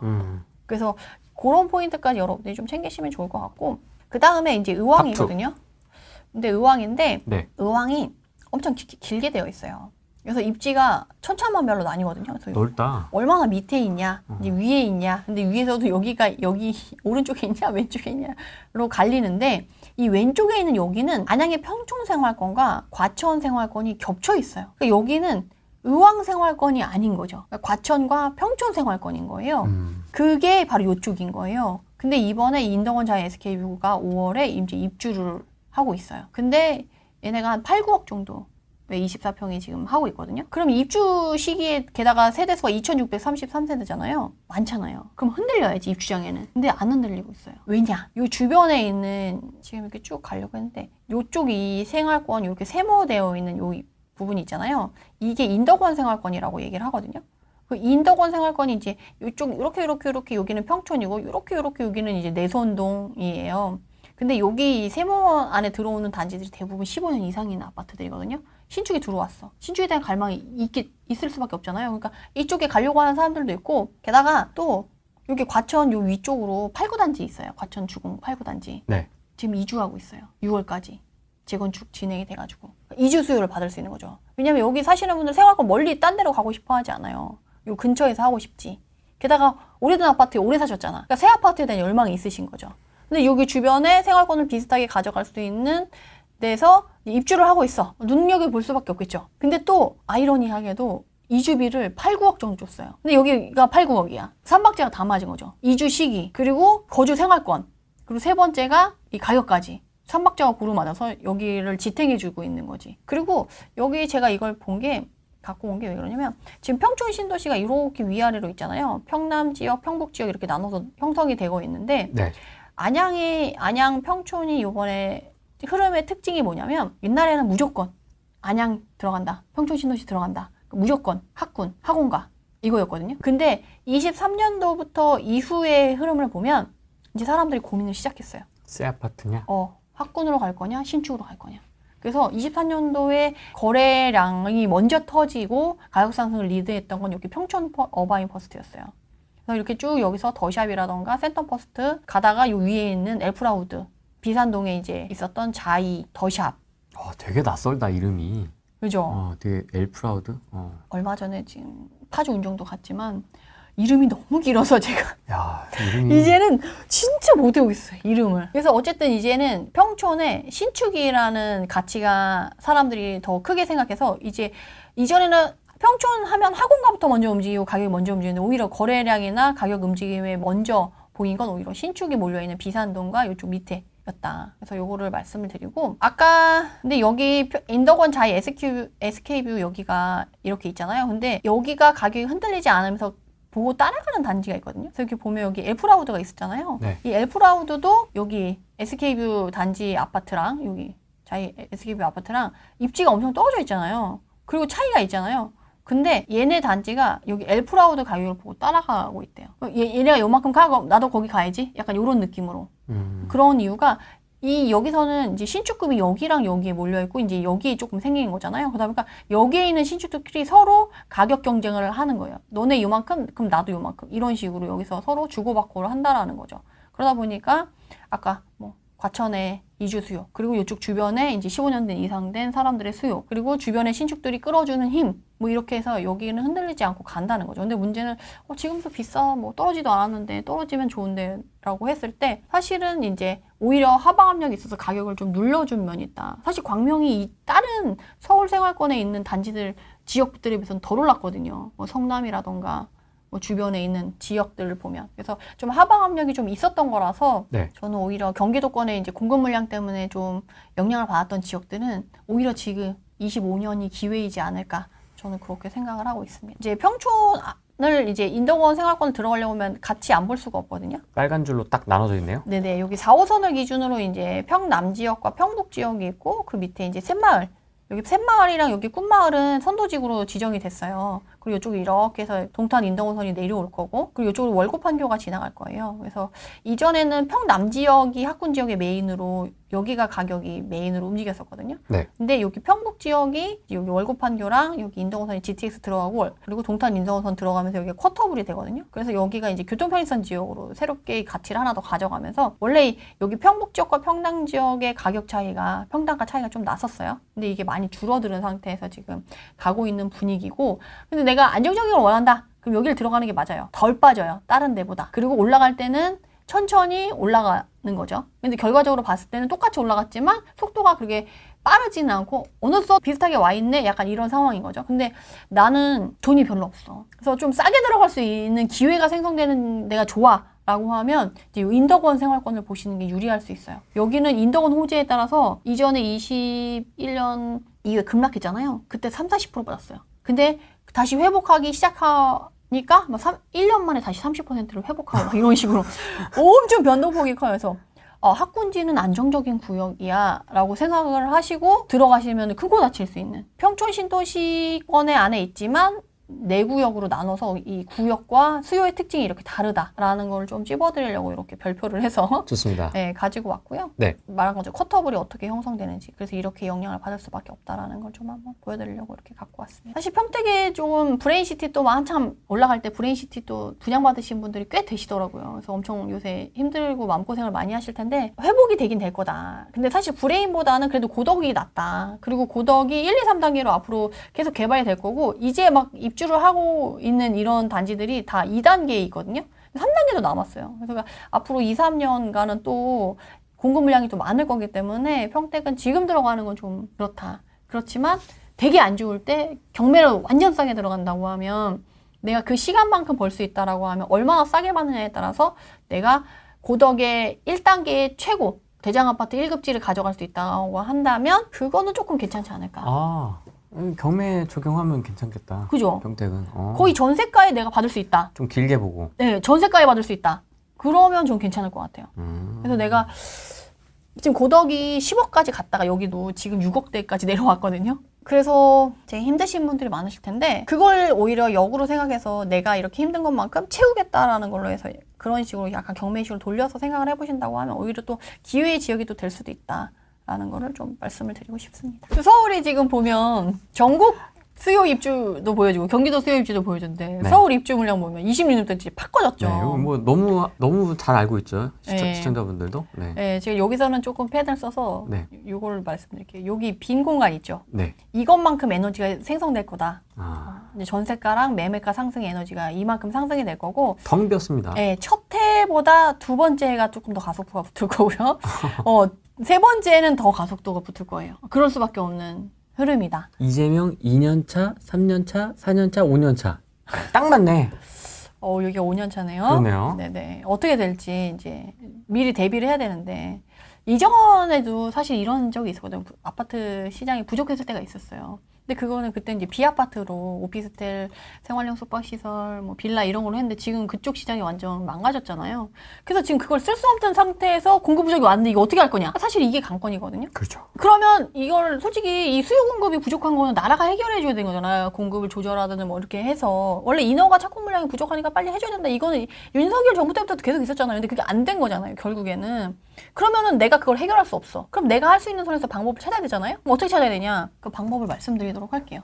그래서 그런 포인트까지 여러분들이 좀 챙기시면 좋을 것 같고 그 다음에 이제 의왕이거든요. 근데 의왕인데 네. 의왕이 엄청 길게 되어 있어요. 그래서 입지가 천차만별로 나뉘거든요. 그래서 넓다. 얼마나 밑에 있냐, 이제 위에 있냐. 근데 위에서도 여기 오른쪽에 있냐, 왼쪽에 있냐로 갈리는데 이 왼쪽에 있는 여기는 안양의 평촌생활권과 과천생활권이 겹쳐 있어요. 그러니까 여기는 의왕생활권이 아닌 거죠. 그러니까 과천과 평촌생활권인 거예요. 그게 바로 이쪽인 거예요. 근데 이번에 인덕원 자이 SK뷰가 5월에 이제 입주를 하고 있어요. 근데 얘네가 한 8, 9억 정도 24평이 지금 하고 있거든요. 그럼 입주 시기에 게다가 세대수가 2633세대잖아요. 많잖아요. 그럼 흔들려야지 입주장에는. 근데 안 흔들리고 있어요. 왜냐? 요 주변에 있는 지금 이렇게 쭉 가려고 했는데 요쪽이 생활권 이렇게 세모되어 있는 요 부분이 있잖아요. 이게 인덕원 생활권이라고 얘기를 하거든요. 그 인덕원 생활권이 이제 요쪽 이렇게 여기는 평촌이고 이렇게 여기는 이제 내선동이에요. 근데 여기 세모 안에 들어오는 단지들이 대부분 15년 이상인 아파트들이거든요. 신축이 들어왔어. 신축에 대한 갈망이 있을 수밖에 없잖아요. 그러니까 이쪽에 가려고 하는 사람들도 있고 게다가 또 여기 과천 요 위쪽으로 8구 단지 있어요. 과천 주공 8구 단지. 네. 지금 이주하고 있어요. 6월까지 재건축 진행이 돼가지고 이주 수요를 받을 수 있는 거죠. 왜냐면 여기 사시는 분들 생활권 멀리 딴 데로 가고 싶어 하지 않아요. 요 근처에서 하고 싶지. 게다가 오래된 아파트에 오래 사셨잖아. 그러니까 새 아파트에 대한 열망이 있으신 거죠. 근데 여기 주변에 생활권을 비슷하게 가져갈 수 있는 데서 입주를 하고 있어. 눈여겨볼 수밖에 없겠죠. 근데 또 아이러니하게도 이주비를 8, 9억 정도 줬어요. 근데 여기가 8, 9억이야. 3박자가 다 맞은 거죠. 이주 시기, 그리고 거주 생활권, 그리고 세 번째가 이 가격까지. 3박자가 고루 맞아서 여기를 지탱해주고 있는 거지. 그리고 여기 제가 이걸 갖고 온 게 왜 그러냐면 지금 평촌 신도시가 이렇게 위아래로 있잖아요. 평남 지역, 평북 지역 이렇게 나눠서 형성이 되고 있는데 네. 안양 평촌이 요번에 흐름의 특징이 뭐냐면 옛날에는 무조건 안양 들어간다, 평촌 신도시 들어간다, 무조건 학군, 학원가 이거였거든요. 근데 23년도부터 이후의 흐름을 보면 이제 사람들이 고민을 시작했어요. 새 아파트냐? 학군으로 갈 거냐, 신축으로 갈 거냐. 그래서 24년도에 거래량이 먼저 터지고 가격 상승을 리드했던 건 여기 평촌 어바인 퍼스트였어요. 그래서 이렇게 쭉 여기서 더샵이라던가 센터 퍼스트 가다가 요 위에 있는 엘프라우드, 비산동에 이제 있었던 자이, 더샵. 되게 낯설다 이름이. 그죠? 되게 엘프라우드. 얼마 전에 지금 파주 운정도 갔지만 이름이 너무 길어서 제가 야, 이름이 이제는 진짜 못 외우고 있어요, 이름을. 그래서 어쨌든 이제는 평촌에 신축이라는 가치가 사람들이 더 크게 생각해서 이제 이전에는 평촌 하면 학원가부터 먼저 움직이고 가격이 먼저 움직이는데 오히려 거래량이나 가격 움직임에 먼저 보인 건 오히려 신축이 몰려있는 비산동과 이쪽 밑에였다. 그래서 요거를 말씀을 드리고 아까 근데 여기 인덕원 자이 SK뷰 여기가 이렇게 있잖아요. 근데 여기가 가격이 흔들리지 않으면서 보고 따라가는 단지가 있거든요. 그래서 이렇게 보면 여기 엘프라우드가 있었잖아요. 네. 이 엘프라우드도 여기 SK뷰 단지 아파트랑 여기 자이 SK뷰 아파트랑 입지가 엄청 떨어져 있잖아요. 그리고 차이가 있잖아요. 근데 얘네 단지가 여기 엘프라우드 가격을 보고 따라가고 있대요. 얘네가 요만큼 가고 나도 거기 가야지? 약간 이런 느낌으로. 그런 이유가 여기서는 이제 신축급이 여기랑 여기에 몰려있고 이제 여기에 조금 생긴 거잖아요. 그러다 보니까 여기에 있는 신축들끼리 서로 가격 경쟁을 하는 거예요. 너네 요만큼, 그럼 나도 요만큼. 이런 식으로 여기서 서로 주고받고를 한다라는 거죠. 그러다 보니까 아까 과천의 이주 수요, 그리고 이쪽 주변에 이제 15년 된 이상 된 사람들의 수요, 그리고 주변에 신축들이 끌어주는 힘, 이렇게 해서 여기는 흔들리지 않고 간다는 거죠. 근데 문제는 지금도 비싸, 떨어지도 않았는데 떨어지면 좋은데 라고 했을 때 사실은 이제 오히려 하방 압력이 있어서 가격을 좀 눌러준 면이 있다. 사실 광명이 다른 서울 생활권에 있는 단지들, 지역들에 비해서는 덜 올랐거든요. 성남이라던가 뭐 주변에 있는 지역들을 보면. 그래서 좀 하방 압력이 좀 있었던 거라서 네. 저는 오히려 경기도권의 이제 공급 물량 때문에 좀 영향을 받았던 지역들은 오히려 지금 25년이 기회이지 않을까 저는 그렇게 생각을 하고 있습니다. 이제 평촌을 이제 인덕원 생활권을 들어가려면 같이 안 볼 수가 없거든요. 빨간 줄로 딱 나눠져 있네요. 네네. 여기 4호선을 기준으로 이제 평남 지역과 평북 지역이 있고 그 밑에 이제 샘마을. 여기 샘마을이랑 여기 꿈마을은 선도직으로 지정이 됐어요. 그리고 이쪽이 이렇게 해서 동탄 인덕원선이 내려올 거고, 그리고 이쪽으로 월곡판교가 지나갈 거예요. 그래서 이전에는 평남 지역이 학군 지역의 메인으로, 여기가 가격이 메인으로 움직였었거든요. 네. 근데 여기 평북 지역이 여기 월곡판교랑 여기 인덕원선이 GTX 들어가고, 그리고 동탄 인덕원선 들어가면서 여기가 쿼터블이 되거든요. 그래서 여기가 이제 교통편의선 지역으로 새롭게 가치를 하나 더 가져가면서, 원래 여기 평북 지역과 평남 지역의 가격 차이가, 평당가 차이가 좀 났었어요. 근데 이게 많이 줄어드는 상태에서 지금 가고 있는 분위기고, 근데 내가 안정적인 걸 원한다. 그럼 여기를 들어가는 게 맞아요. 덜 빠져요. 다른 데보다. 그리고 올라갈 때는 천천히 올라가는 거죠. 근데 결과적으로 봤을 때는 똑같이 올라갔지만 속도가 그렇게 빠르지는 않고 어느덧 비슷하게 와 있네? 약간 이런 상황인 거죠. 근데 나는 돈이 별로 없어. 그래서 좀 싸게 들어갈 수 있는 기회가 생성되는 데가 좋아. 라고 하면 이제 인덕원 생활권을 보시는 게 유리할 수 있어요. 여기는 인덕원 호재에 따라서 이전에 21년 이후에 급락했잖아요. 그때 30-40% 받았어요. 근데 다시 회복하기 시작하니까 막 1년 만에 다시 30%를 회복하고 막 이런 식으로 엄청 변동폭이 커요. 그래서 학군지는 안정적인 구역이야 라고 생각을 하시고 들어가시면 크고 다칠 수 있는, 평촌 신도시권의 안에 있지만 네 구역으로 나눠서 이 구역과 수요의 특징이 이렇게 다르다라는 걸 좀 찝어드리려고 이렇게 별표를 해서 좋습니다. 네, 가지고 왔고요. 네. 말한 거죠. 쿼터블이 어떻게 형성되는지. 그래서 이렇게 영향을 받을 수밖에 없다라는 걸 좀 한번 보여드리려고 이렇게 갖고 왔습니다. 사실 평택에 좀 브레인시티 또 한참 올라갈 때 브레인시티 또 분양받으신 분들이 꽤 되시더라고요. 그래서 엄청 요새 힘들고 마음고생을 많이 하실 텐데 회복이 되긴 될 거다. 근데 사실 브레인보다는 그래도 고덕이 낫다. 그리고 고덕이 1, 2, 3단계로 앞으로 계속 개발이 될 거고, 이제 막 입주를 하고 있는 이런 단지들이 다 2단계에 있거든요. 3단계도 남았어요. 그래서 앞으로 2, 3년간은 또 공급 물량이 또 많을 거기 때문에 평택은 지금 들어가는 건 좀 그렇다. 그렇지만 되게 안 좋을 때 경매로 완전 싸게 들어간다고 하면 내가 그 시간만큼 벌 수 있다라고 하면 얼마나 싸게 받느냐에 따라서 내가 고덕의 1단계의 최고 대장아파트 1급지를 가져갈 수 있다고 한다면 그거는 조금 괜찮지 않을까. 경매 적용하면 괜찮겠다. 그죠? 평택은. 거의 전세가에 내가 받을 수 있다. 좀 길게 보고. 네, 전세가에 받을 수 있다. 그러면 좀 괜찮을 것 같아요. 그래서 내가 지금 고덕이 10억까지 갔다가 여기도 지금 6억대까지 내려왔거든요. 그래서 되게 힘드신 분들이 많으실 텐데 그걸 오히려 역으로 생각해서 내가 이렇게 힘든 것만큼 채우겠다라는 걸로 해서 그런 식으로 약간 경매식으로 돌려서 생각을 해보신다고 하면 오히려 또 기회의 지역이 또 될 수도 있다. 라는 거를 좀 말씀을 드리고 싶습니다. 서울이 지금 보면 전국 수요 입주도 보여주고 경기도 수요 입주도 보여주는데 네. 서울 입주 물량 보면 26년대 팍 꺼졌죠. 네, 이거 뭐 너무 잘 알고 있죠. 네. 시청자분들도. 네. 네, 제가 여기서는 조금 패드를 써서 네. 이걸 말씀드릴게요. 여기 빈 공간 있죠. 네. 이것만큼 에너지가 생성될 거다. 아, 이제 전세가랑 매매가 상승의 에너지가 이만큼 상승이 될 거고, 텅 비었습니다. 네, 첫 해보다 두 번째 해가 조금 더 가속도가 붙을 거고요. 세 번째는 더 가속도가 붙을 거예요. 그럴 수밖에 없는 흐름이다. 이재명 2년차, 3년차, 4년차, 5년차. 딱 맞네. 여기가 5년 차네요. 그러네요. 네네. 어떻게 될지 이제 미리 대비를 해야 되는데, 이전에도 사실 이런 적이 있었거든요. 아파트 시장이 부족했을 때가 있었어요. 근데 그거는 그때 이제 비아파트로 오피스텔, 생활용 숙박시설, 뭐 빌라 이런 걸로 했는데 지금 그쪽 시장이 완전 망가졌잖아요. 그래서 지금 그걸 쓸 수 없는 상태에서 공급 부족이 왔는데 이거 어떻게 할 거냐? 사실 이게 관건이거든요. 그렇죠. 그러면 이걸 솔직히 이 수요 공급이 부족한 거는 나라가 해결해 줘야 되는 거잖아요. 공급을 조절하든 뭐 이렇게 해서 원래 인허가 착공 물량이 부족하니까 빨리 해줘야 된다. 이거는 윤석열 정부 때부터 계속 있었잖아요. 근데 그게 안 된 거잖아요. 결국에는. 그러면은 내가 그걸 해결할 수 없어. 그럼 내가 할 수 있는 선에서 방법을 찾아야 되잖아요. 그럼 어떻게 찾아야 되냐? 그 방법을 말씀드리도록 할게요.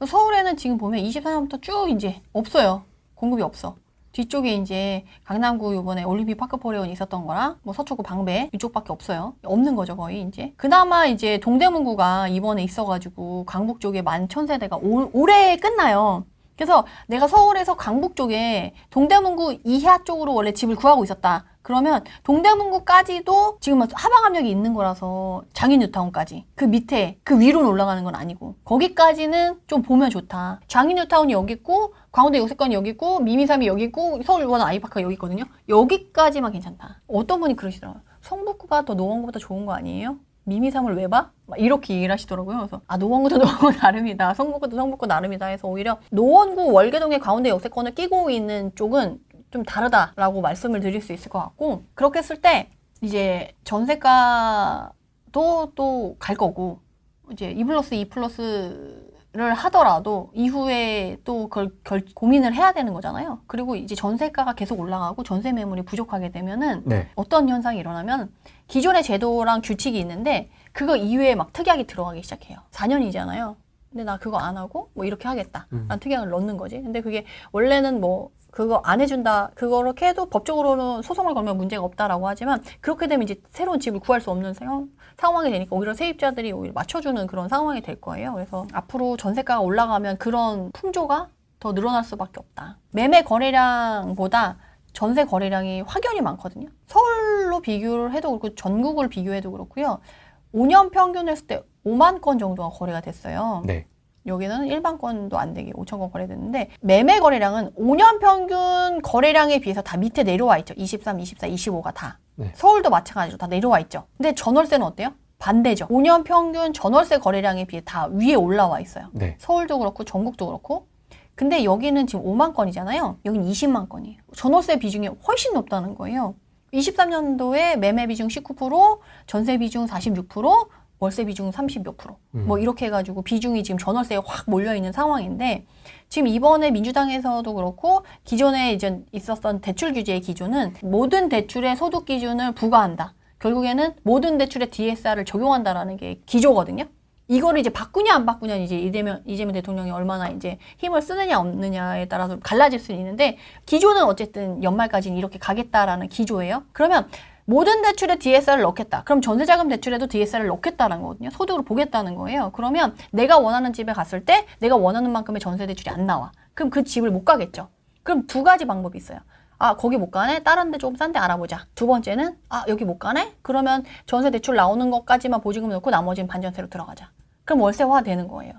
서울에는 지금 보면 24년부터 쭉 이제 없어요. 공급이 없어. 뒤쪽에 이제 강남구 요번에 올림픽 파크포레온이 있었던 거랑 뭐 서초구 방배 이쪽밖에 없어요. 없는 거죠, 거의 이제. 그나마 이제 동대문구가 이번에 있어가지고 강북 쪽에 11,000세대가 올해 끝나요. 그래서 내가 서울에서 강북 쪽에 동대문구 이하 쪽으로 원래 집을 구하고 있었다. 그러면 동대문구까지도 지금 하방 압력이 있는 거라서 장인뉴타운까지 그 밑에 그 위로 올라가는 건 아니고 거기까지는 좀 보면 좋다. 장인뉴타운이 여기 있고 광운대 역세권이 여기 있고 미미삼이 여기 있고 서울원 아이파크가 여기 있거든요. 여기까지만 괜찮다. 어떤 분이 그러시더라고요. 성북구가 더 노원구보다 좋은 거 아니에요? 미미삼을 왜 봐? 막 이렇게 얘기를 하시더라고요. 그래서 노원구도 노원구 나름이다. 성북구도 성북구 나름이다 해서 오히려 노원구 월계동의 광운대 역세권을 끼고 있는 쪽은 좀 다르다라고 말씀을 드릴 수 있을 것 같고, 그렇게 했을 때 이제 전세가도 또 갈 거고, 이제 2+2+를 하더라도 이후에 또 그걸 고민을 해야 되는 거잖아요. 그리고 이제 전세가가 계속 올라가고 전세 매물이 부족하게 되면은 네. 어떤 현상이 일어나면 기존의 제도랑 규칙이 있는데 그거 이외에 막 특약이 들어가기 시작해요. 4년이잖아요. 근데 나 그거 안 하고 뭐 이렇게 하겠다. 라는 특약을 넣는 거지. 근데 그게 원래는 뭐 그거 안 해준다. 그렇게 해도 법적으로는 소송을 걸면 문제가 없다라고 하지만 그렇게 되면 이제 새로운 집을 구할 수 없는 상황이 되니까 오히려 세입자들이 오히려 맞춰주는 그런 상황이 될 거예요. 그래서 앞으로 전세가가 올라가면 그런 풍조가 더 늘어날 수밖에 없다. 매매 거래량보다 전세 거래량이 확연히 많거든요. 서울로 비교를 해도 그렇고 전국을 비교해도 그렇고요. 5년 평균 했을 때 5만 건 정도가 거래가 됐어요. 네. 여기는 1만 건도 안 되게 5천 건 거래됐는데 매매 거래량은 5년 평균 거래량에 비해서 다 밑에 내려와 있죠. 23, 24, 25가 다. 네. 서울도 마찬가지로 다 내려와 있죠. 근데 전월세는 어때요? 반대죠. 5년 평균 전월세 거래량에 비해 다 위에 올라와 있어요. 네. 서울도 그렇고 전국도 그렇고. 근데 여기는 지금 5만 건이잖아요. 여기는 20만 건이에요. 전월세 비중이 훨씬 높다는 거예요. 23년도에 매매 비중 19%, 전세 비중 46%, 월세 비중 30 몇 프로. 뭐 이렇게 해가지고 비중이 지금 전월세에 확 몰려있는 상황인데 지금 이번에 민주당에서도 그렇고 기존에 이제 있었던 대출 규제의 기준은 모든 대출의 소득 기준을 부과한다. 결국에는 모든 대출에 DSR을 적용한다라는 게 기조거든요. 이거를 이제 바꾸냐 안 바꾸냐 이제 이재명 대통령이 얼마나 이제 힘을 쓰느냐 없느냐에 따라서 갈라질 수 있는데 기조는 어쨌든 연말까지는 이렇게 가겠다라는 기조예요. 그러면 모든 대출에 DSR을 넣겠다. 그럼 전세자금 대출에도 DSR을 넣겠다는 거거든요. 소득을 보겠다는 거예요. 그러면 내가 원하는 집에 갔을 때 내가 원하는 만큼의 전세 대출이 안 나와. 그럼 그 집을 못 가겠죠. 그럼 두 가지 방법이 있어요. 아, 거기 못 가네? 다른 데 좀 싼 데 알아보자. 두 번째는 아, 여기 못 가네? 그러면 전세 대출 나오는 것까지만 보증금 넣고 나머지는 반전세로 들어가자. 그럼 월세화 되는 거예요.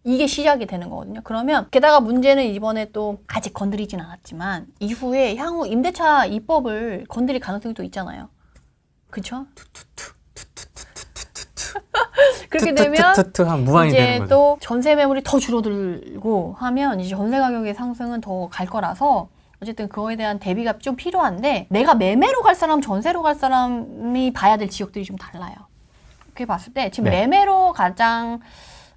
이게 시작이 되는 거거든요. 그러면 게다가 문제는 이번에 또 아직 건드리진 않았지만 이후에 향후 임대차 입법을 건드릴 가능성이 또 있잖아요. 그쵸? 그렇게 되면 무한히 되는 이제 거죠. 또 전세 매물이 더 줄어들고 하면 이제 전세 가격의 상승은 더 갈 거라서 어쨌든 그거에 대한 대비가 좀 필요한데 내가 매매로 갈 사람, 전세로 갈 사람이 봐야 될 지역들이 좀 달라요. 그렇게 봤을 때 지금 네. 매매로 가장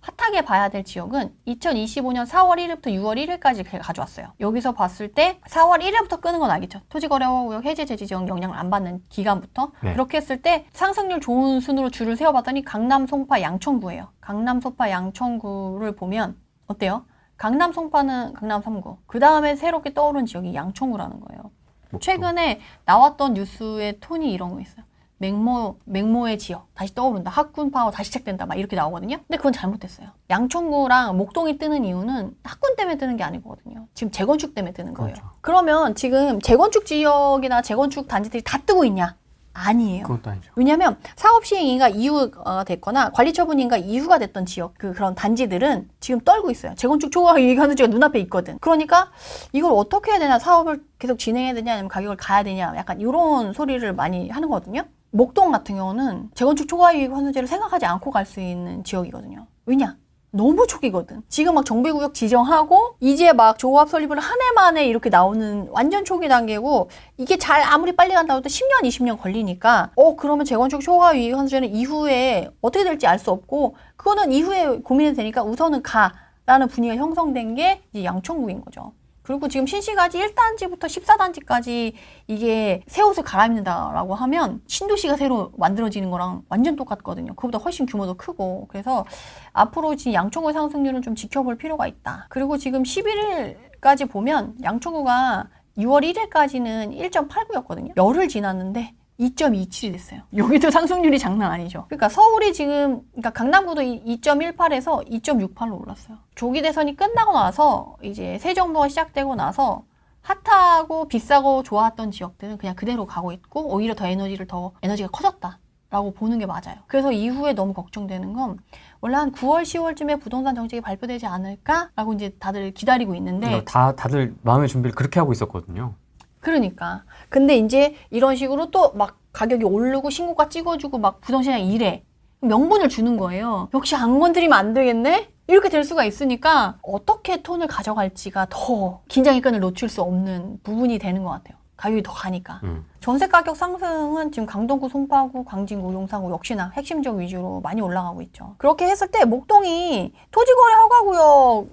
핫하게 봐야 될 지역은 2025년 4월 1일부터 6월 1일까지 가져왔어요. 여기서 봤을 때 4월 1일부터 끄는 건 알겠죠. 토지거래구역 해제 제지 지역 영향을 안 받는 기간부터. 네. 그렇게 했을 때 상승률 좋은 순으로 줄을 세워봤더니 강남, 송파, 양천구예요. 강남, 송파, 양천구를 보면 어때요? 강남, 송파는 강남 3구. 그 다음에 새롭게 떠오른 지역이 양천구라는 거예요. 최근에 나왔던 뉴스의 톤이 이런 거 있어요. 맹모의 지역 다시 떠오른다. 학군 파워 다시 시작된다. 막 이렇게 나오거든요. 근데 그건 잘못됐어요. 양천구랑 목동이 뜨는 이유는 학군 때문에 뜨는 게 아니거든요. 지금 재건축 때문에 뜨는 거예요. 그렇죠. 그러면 지금 재건축 지역이나 재건축 단지들이 다 뜨고 있냐? 아니에요. 그것도 아니죠. 왜냐하면 사업 시행인가 이후가 됐거나 관리 처분인가 이후가 됐던 지역 그런 단지들은 지금 떨고 있어요. 재건축 초과 이익하는 지가 눈앞에 있거든. 그러니까 이걸 어떻게 해야 되나, 사업을 계속 진행해야 되냐 아니면 가격을 가야 되냐, 약간 이런 소리를 많이 하는 거거든요. 목동 같은 경우는 재건축 초과이익 환수제를 생각하지 않고 갈 수 있는 지역이거든요. 왜냐? 너무 초기거든. 지금 막 정비구역 지정하고 이제 막 조합 설립을 한 해 만에 이렇게 나오는 완전 초기 단계고, 이게 잘 아무리 빨리 간다고 해도 10년, 20년 걸리니까 그러면 재건축 초과이익 환수제는 이후에 어떻게 될지 알 수 없고 그거는 이후에 고민이 되니까 우선은 가라는 분위기가 형성된 게 이제 양천구인 거죠. 그리고 지금 신시가지 1단지부터 14단지까지 이게 새 옷을 갈아입는다라고 하면 신도시가 새로 만들어지는 거랑 완전 똑같거든요. 그보다 훨씬 규모도 크고. 그래서 앞으로 지금 양천구의 상승률은 좀 지켜볼 필요가 있다. 그리고 지금 11일까지 보면 양천구가 6월 1일까지는 1.89였거든요. 열흘 지났는데 2.27이 됐어요. 여기도 상승률이 장난 아니죠. 그러니까 서울이 지금, 그러니까 강남구도 2.18에서 2.68로 올랐어요. 조기 대선이 끝나고 나서 이제 새 정부가 시작되고 나서 핫하고 비싸고 좋았던 지역들은 그냥 그대로 가고 있고 오히려 더 에너지가 커졌다. 라고 보는 게 맞아요. 그래서 이후에 너무 걱정되는 건 원래 한 9월, 10월쯤에 부동산 정책이 발표되지 않을까라고 이제 다들 기다리고 있는데 다들 마음의 준비를 그렇게 하고 있었거든요. 그러니까. 근데 이제 이런 식으로 또 막 가격이 오르고 신고가 찍어주고 막 부동산시장이 이래. 명분을 주는 거예요. 역시 안 건드리면 안 되겠네? 이렇게 될 수가 있으니까 어떻게 톤을 가져갈지가 더 긴장의 끈을 놓칠 수 없는 부분이 되는 것 같아요. 가격이 더 가니까. 전세 가격 상승은 지금 강동구, 송파구, 광진구, 용산구 역시나 핵심 지역 위주로 많이 올라가고 있죠. 그렇게 했을 때 목동이 토지거래 허가구역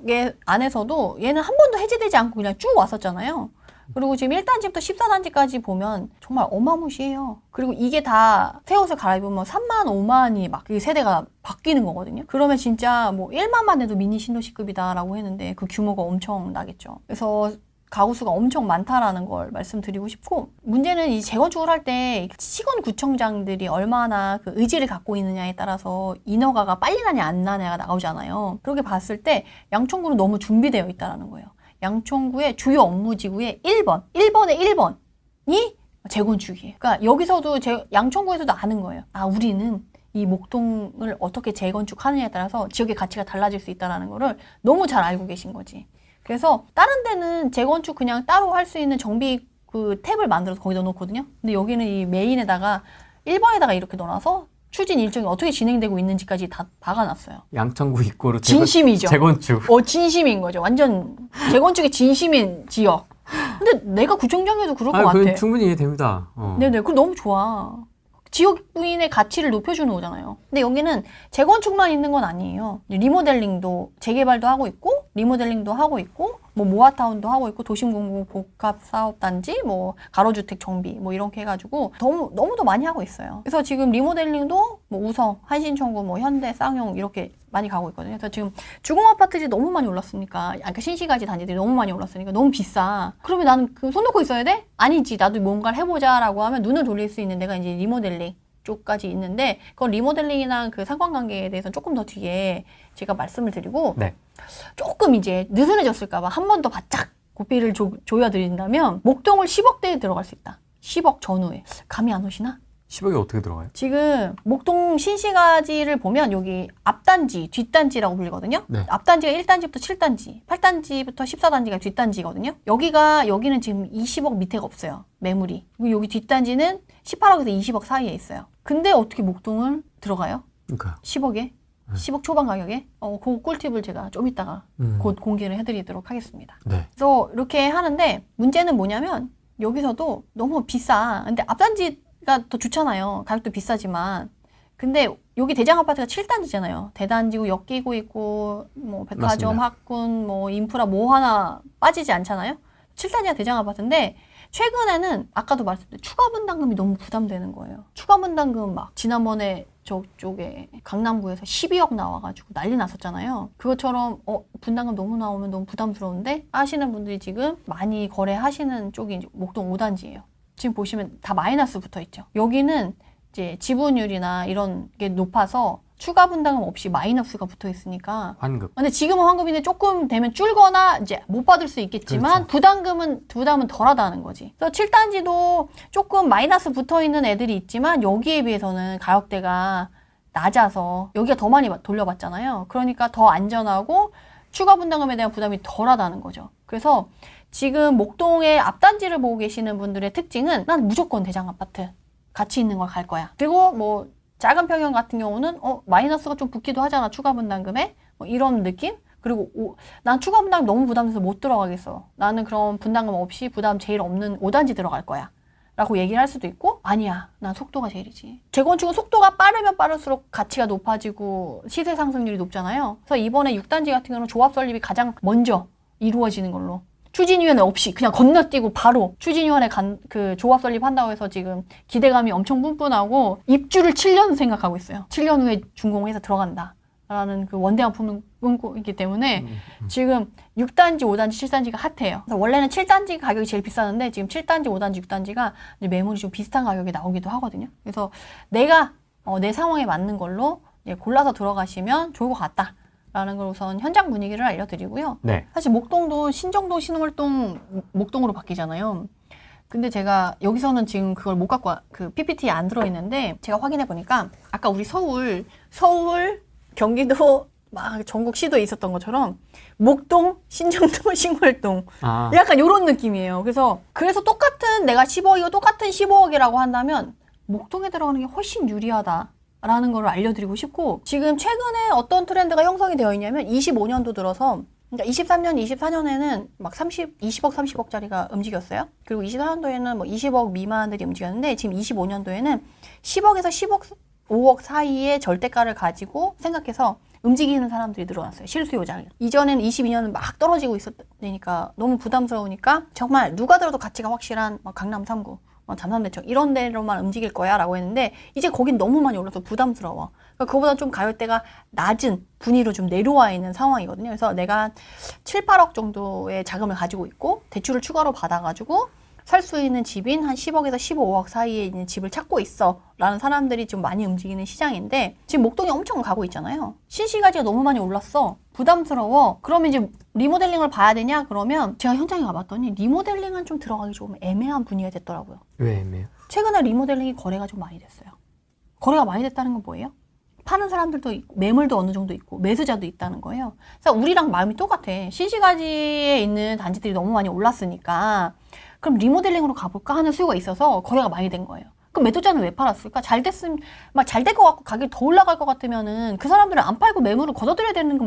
안에서도 얘는 한 번도 해제되지 않고 그냥 쭉 왔었잖아요. 그리고 지금 1단지부터 14단지까지 보면 정말 어마무시해요. 그리고 이게 다 새 옷을 갈아입으면 3만, 5만이 막 그 세대가 바뀌는 거거든요. 그러면 진짜 뭐 1만만 해도 미니 신도시급이다라고 했는데 그 규모가 엄청 나겠죠. 그래서 가구 수가 엄청 많다라는 걸 말씀드리고 싶고, 문제는 이 재건축을 할 때 시군구청장들이 얼마나 그 의지를 갖고 있느냐에 따라서 인허가가 빨리 나냐 안 나냐가 나오잖아요. 그렇게 봤을 때 양천구는 너무 준비되어 있다라는 거예요. 양천구의 주요 업무지구의 1번의 1번이 재건축이에요. 그러니까 여기서도 양천구에서도 아는 거예요. 아, 우리는 이 목동을 어떻게 재건축하느냐에 따라서 지역의 가치가 달라질 수 있다는 거를 너무 잘 알고 계신 거지. 그래서 다른 데는 재건축 그냥 따로 할 수 있는 정비 그 탭을 만들어서 거기다 놓거든요. 근데 여기는 이 메인에다가 1번에다가 이렇게 넣어놔서 추진 일정이 어떻게 진행되고 있는지까지 다 박아놨어요. 양천구 입구로 진심이죠. 재건축. 진심인 거죠. 완전 재건축의 진심인 지역. 근데 내가 구청장에도 그럴 것 같아. 그건 충분히 이해됩니다. 네네. 그거 너무 좋아. 지역구인의 가치를 높여주는 거잖아요. 근데 여기는 재건축만 있는 건 아니에요. 리모델링도, 재개발도 하고 있고, 리모델링도 하고 있고, 뭐 모아타운도 하고 있고, 도심공공 복합사업단지, 뭐 가로주택 정비, 뭐 이렇게 해가지고 너무도 많이 하고 있어요. 그래서 지금 리모델링도 뭐 우성, 한신청구, 뭐 현대, 쌍용 이렇게 많이 가고 있거든요. 그래서 지금 주공아파트들이 너무 많이 올랐으니까, 아까 신시가지 단지들이 너무 많이 올랐으니까 너무 비싸. 그러면 나는 그 손 놓고 있어야 돼? 아니지. 나도 뭔가를 해보자라고 하면 눈을 돌릴 수 있는 데가 이제 리모델링 쪽까지 있는데, 그건 리모델링이랑 그 상관관계에 대해서는 조금 더 뒤에 제가 말씀을 드리고, 네. 조금 이제 느슨해졌을까봐 한 번 더 바짝 고삐를 조여드린다면, 목동을 10억대에 들어갈 수 있다. 10억 전후에. 감이 안 오시나? 10억이 어떻게 들어가요? 지금 목동 신시가지를 보면 여기 앞단지, 뒷단지라고 불리거든요. 네. 앞단지가 1단지부터 7단지, 8단지부터 14단지가 뒷단지거든요. 여기는 지금 20억 밑에가 없어요. 매물이. 그리고 여기 뒷단지는 18억에서 20억 사이에 있어요. 근데 어떻게 목동을 들어가요? 그러니까 10억에? 10억 초반 가격에? 그 꿀팁을 제가 좀 이따가 곧 공개를 해드리도록 하겠습니다. 네. 그래서 이렇게 하는데 문제는 뭐냐면 여기서도 너무 비싸. 근데 앞단지가 더 좋잖아요. 가격도 비싸지만. 근데 여기 대장 아파트가 7단지잖아요. 대단지고 엮이고 있고 뭐 백화점, 맞습니다. 학군, 뭐 인프라 뭐 하나 빠지지 않잖아요. 7단지가 대장 아파트인데 최근에는 아까도 말씀드린 추가 분담금이 너무 부담되는 거예요. 추가 분담금 막 지난번에 저쪽에 강남구에서 12억 나와가지고 난리 났었잖아요. 그것처럼 분담금 너무 나오면 너무 부담스러운데 하시는 분들이 지금 많이 거래하시는 쪽이 이제 목동 5단지예요. 지금 보시면 다 마이너스 붙어 있죠. 여기는 이제 지분율이나 이런 게 높아서 추가 분담금 없이 마이너스가 붙어 있으니까. 환급. 근데 지금은 환급인데 조금 되면 줄거나 이제 못 받을 수 있겠지만 그렇죠. 부담은 덜하다는 거지. 그래서 7단지도 조금 마이너스 붙어 있는 애들이 있지만 여기에 비해서는 가격대가 낮아서 여기가 더 많이 돌려받잖아요. 그러니까 더 안전하고 추가 분담금에 대한 부담이 덜하다는 거죠. 그래서 지금 목동의 앞단지를 보고 계시는 분들의 특징은 난 무조건 대장 아파트 가치 있는 걸 갈 거야. 그리고 뭐 작은 평형 같은 경우는 마이너스가 좀 붙기도 하잖아. 추가 분담금에. 뭐 이런 느낌? 그리고 난 추가 분담금 너무 부담돼서 못 들어가겠어. 나는 그런 분담금 없이 부담 제일 없는 5단지 들어갈 거야. 라고 얘기를 할 수도 있고, 아니야. 난 속도가 제일이지. 재건축은 속도가 빠르면 빠를수록 가치가 높아지고 시세 상승률이 높잖아요. 그래서 이번에 6단지 같은 경우는 조합 설립이 가장 먼저 이루어지는 걸로. 추진위원회 없이 그냥 건너뛰고 바로 추진위원회 그 조합 설립한다고 해서 지금 기대감이 엄청 뿜뿜하고 입주를 7년 생각하고 있어요. 7년 후에 준공해서 들어간다. 라는 그 원대한 품을 꿈꾸고 있기 때문에 지금 6단지, 5단지, 7단지가 핫해요. 그래서 원래는 7단지 가격이 제일 비싸는데 지금 7단지, 5단지, 6단지가 매물이 좀 비슷한 가격에 나오기도 하거든요. 그래서 내가 내 상황에 맞는 걸로 골라서 들어가시면 좋을 것 같다. 라는 걸 우선 현장 분위기를 알려드리고요. 네. 사실 목동도 신정동, 신월동, 목동으로 바뀌잖아요. 근데 제가 여기서는 지금 그걸 못 갖고 그 PPT에 안 들어있는데 제가 확인해 보니까 아까 우리 서울, 경기도 막 전국 시도에 있었던 것처럼 목동, 신정동, 신월동 아, 약간 이런 느낌이에요. 그래서 똑같은 내가 10억이고 똑같은 15억이라고 한다면 목동에 들어가는 게 훨씬 유리하다라는 걸 알려드리고 싶고 지금 최근에 어떤 트렌드가 형성이 되어 있냐면 25년도 들어서 그러니까 23년, 24년에는 막 20억, 30억짜리가 움직였어요. 그리고 24년도에는 뭐 20억 미만들이 움직였는데 지금 25년도에는 10억에서 15억 사이의 절대가를 가지고 생각해서 움직이는 사람들이 늘어났어요. 실수요자가. 이전에는 22년은 막 떨어지고 있었으니까 너무 부담스러우니까 정말 누가 들어도 가치가 확실한 막 강남 3구, 잠산대청 이런 데로만 움직일 거야 라고 했는데 이제 거긴 너무 많이 올라서 부담스러워. 그러니까 그거보다 좀 가격대가 낮은 분위로 좀 내려와 있는 상황이거든요. 그래서 내가 한 7, 8억 정도의 자금을 가지고 있고 대출을 추가로 받아가지고 살 수 있는 집인 한 10억에서 15억 사이에 있는 집을 찾고 있어 라는 사람들이 좀 많이 움직이는 시장인데 지금 목동이 엄청 가고 있잖아요. 신시가지가 너무 많이 올랐어. 부담스러워. 그러면 이제 리모델링을 봐야 되냐? 그러면 제가 현장에 가봤더니 리모델링은 좀 들어가기 좀 애매한 분위기가 됐더라고요. 왜 애매해요? 최근에 리모델링이 거래가 좀 많이 됐어요. 거래가 많이 됐다는 건 뭐예요? 파는 사람들도 있고 매물도 어느 정도 있고 매수자도 있다는 거예요. 그래서 우리랑 마음이 똑같아. 신시가지에 있는 단지들이 너무 많이 올랐으니까 그럼 리모델링으로 가볼까 하는 수요가 있어서 거래가 많이 된 거예요. 그럼 매도자는 왜 팔았을까? 잘 됐으면 막 잘 될 것 같고 가격이 더 올라갈 것 같으면은 그 사람들은 안 팔고 매물을 걷어들여야 되는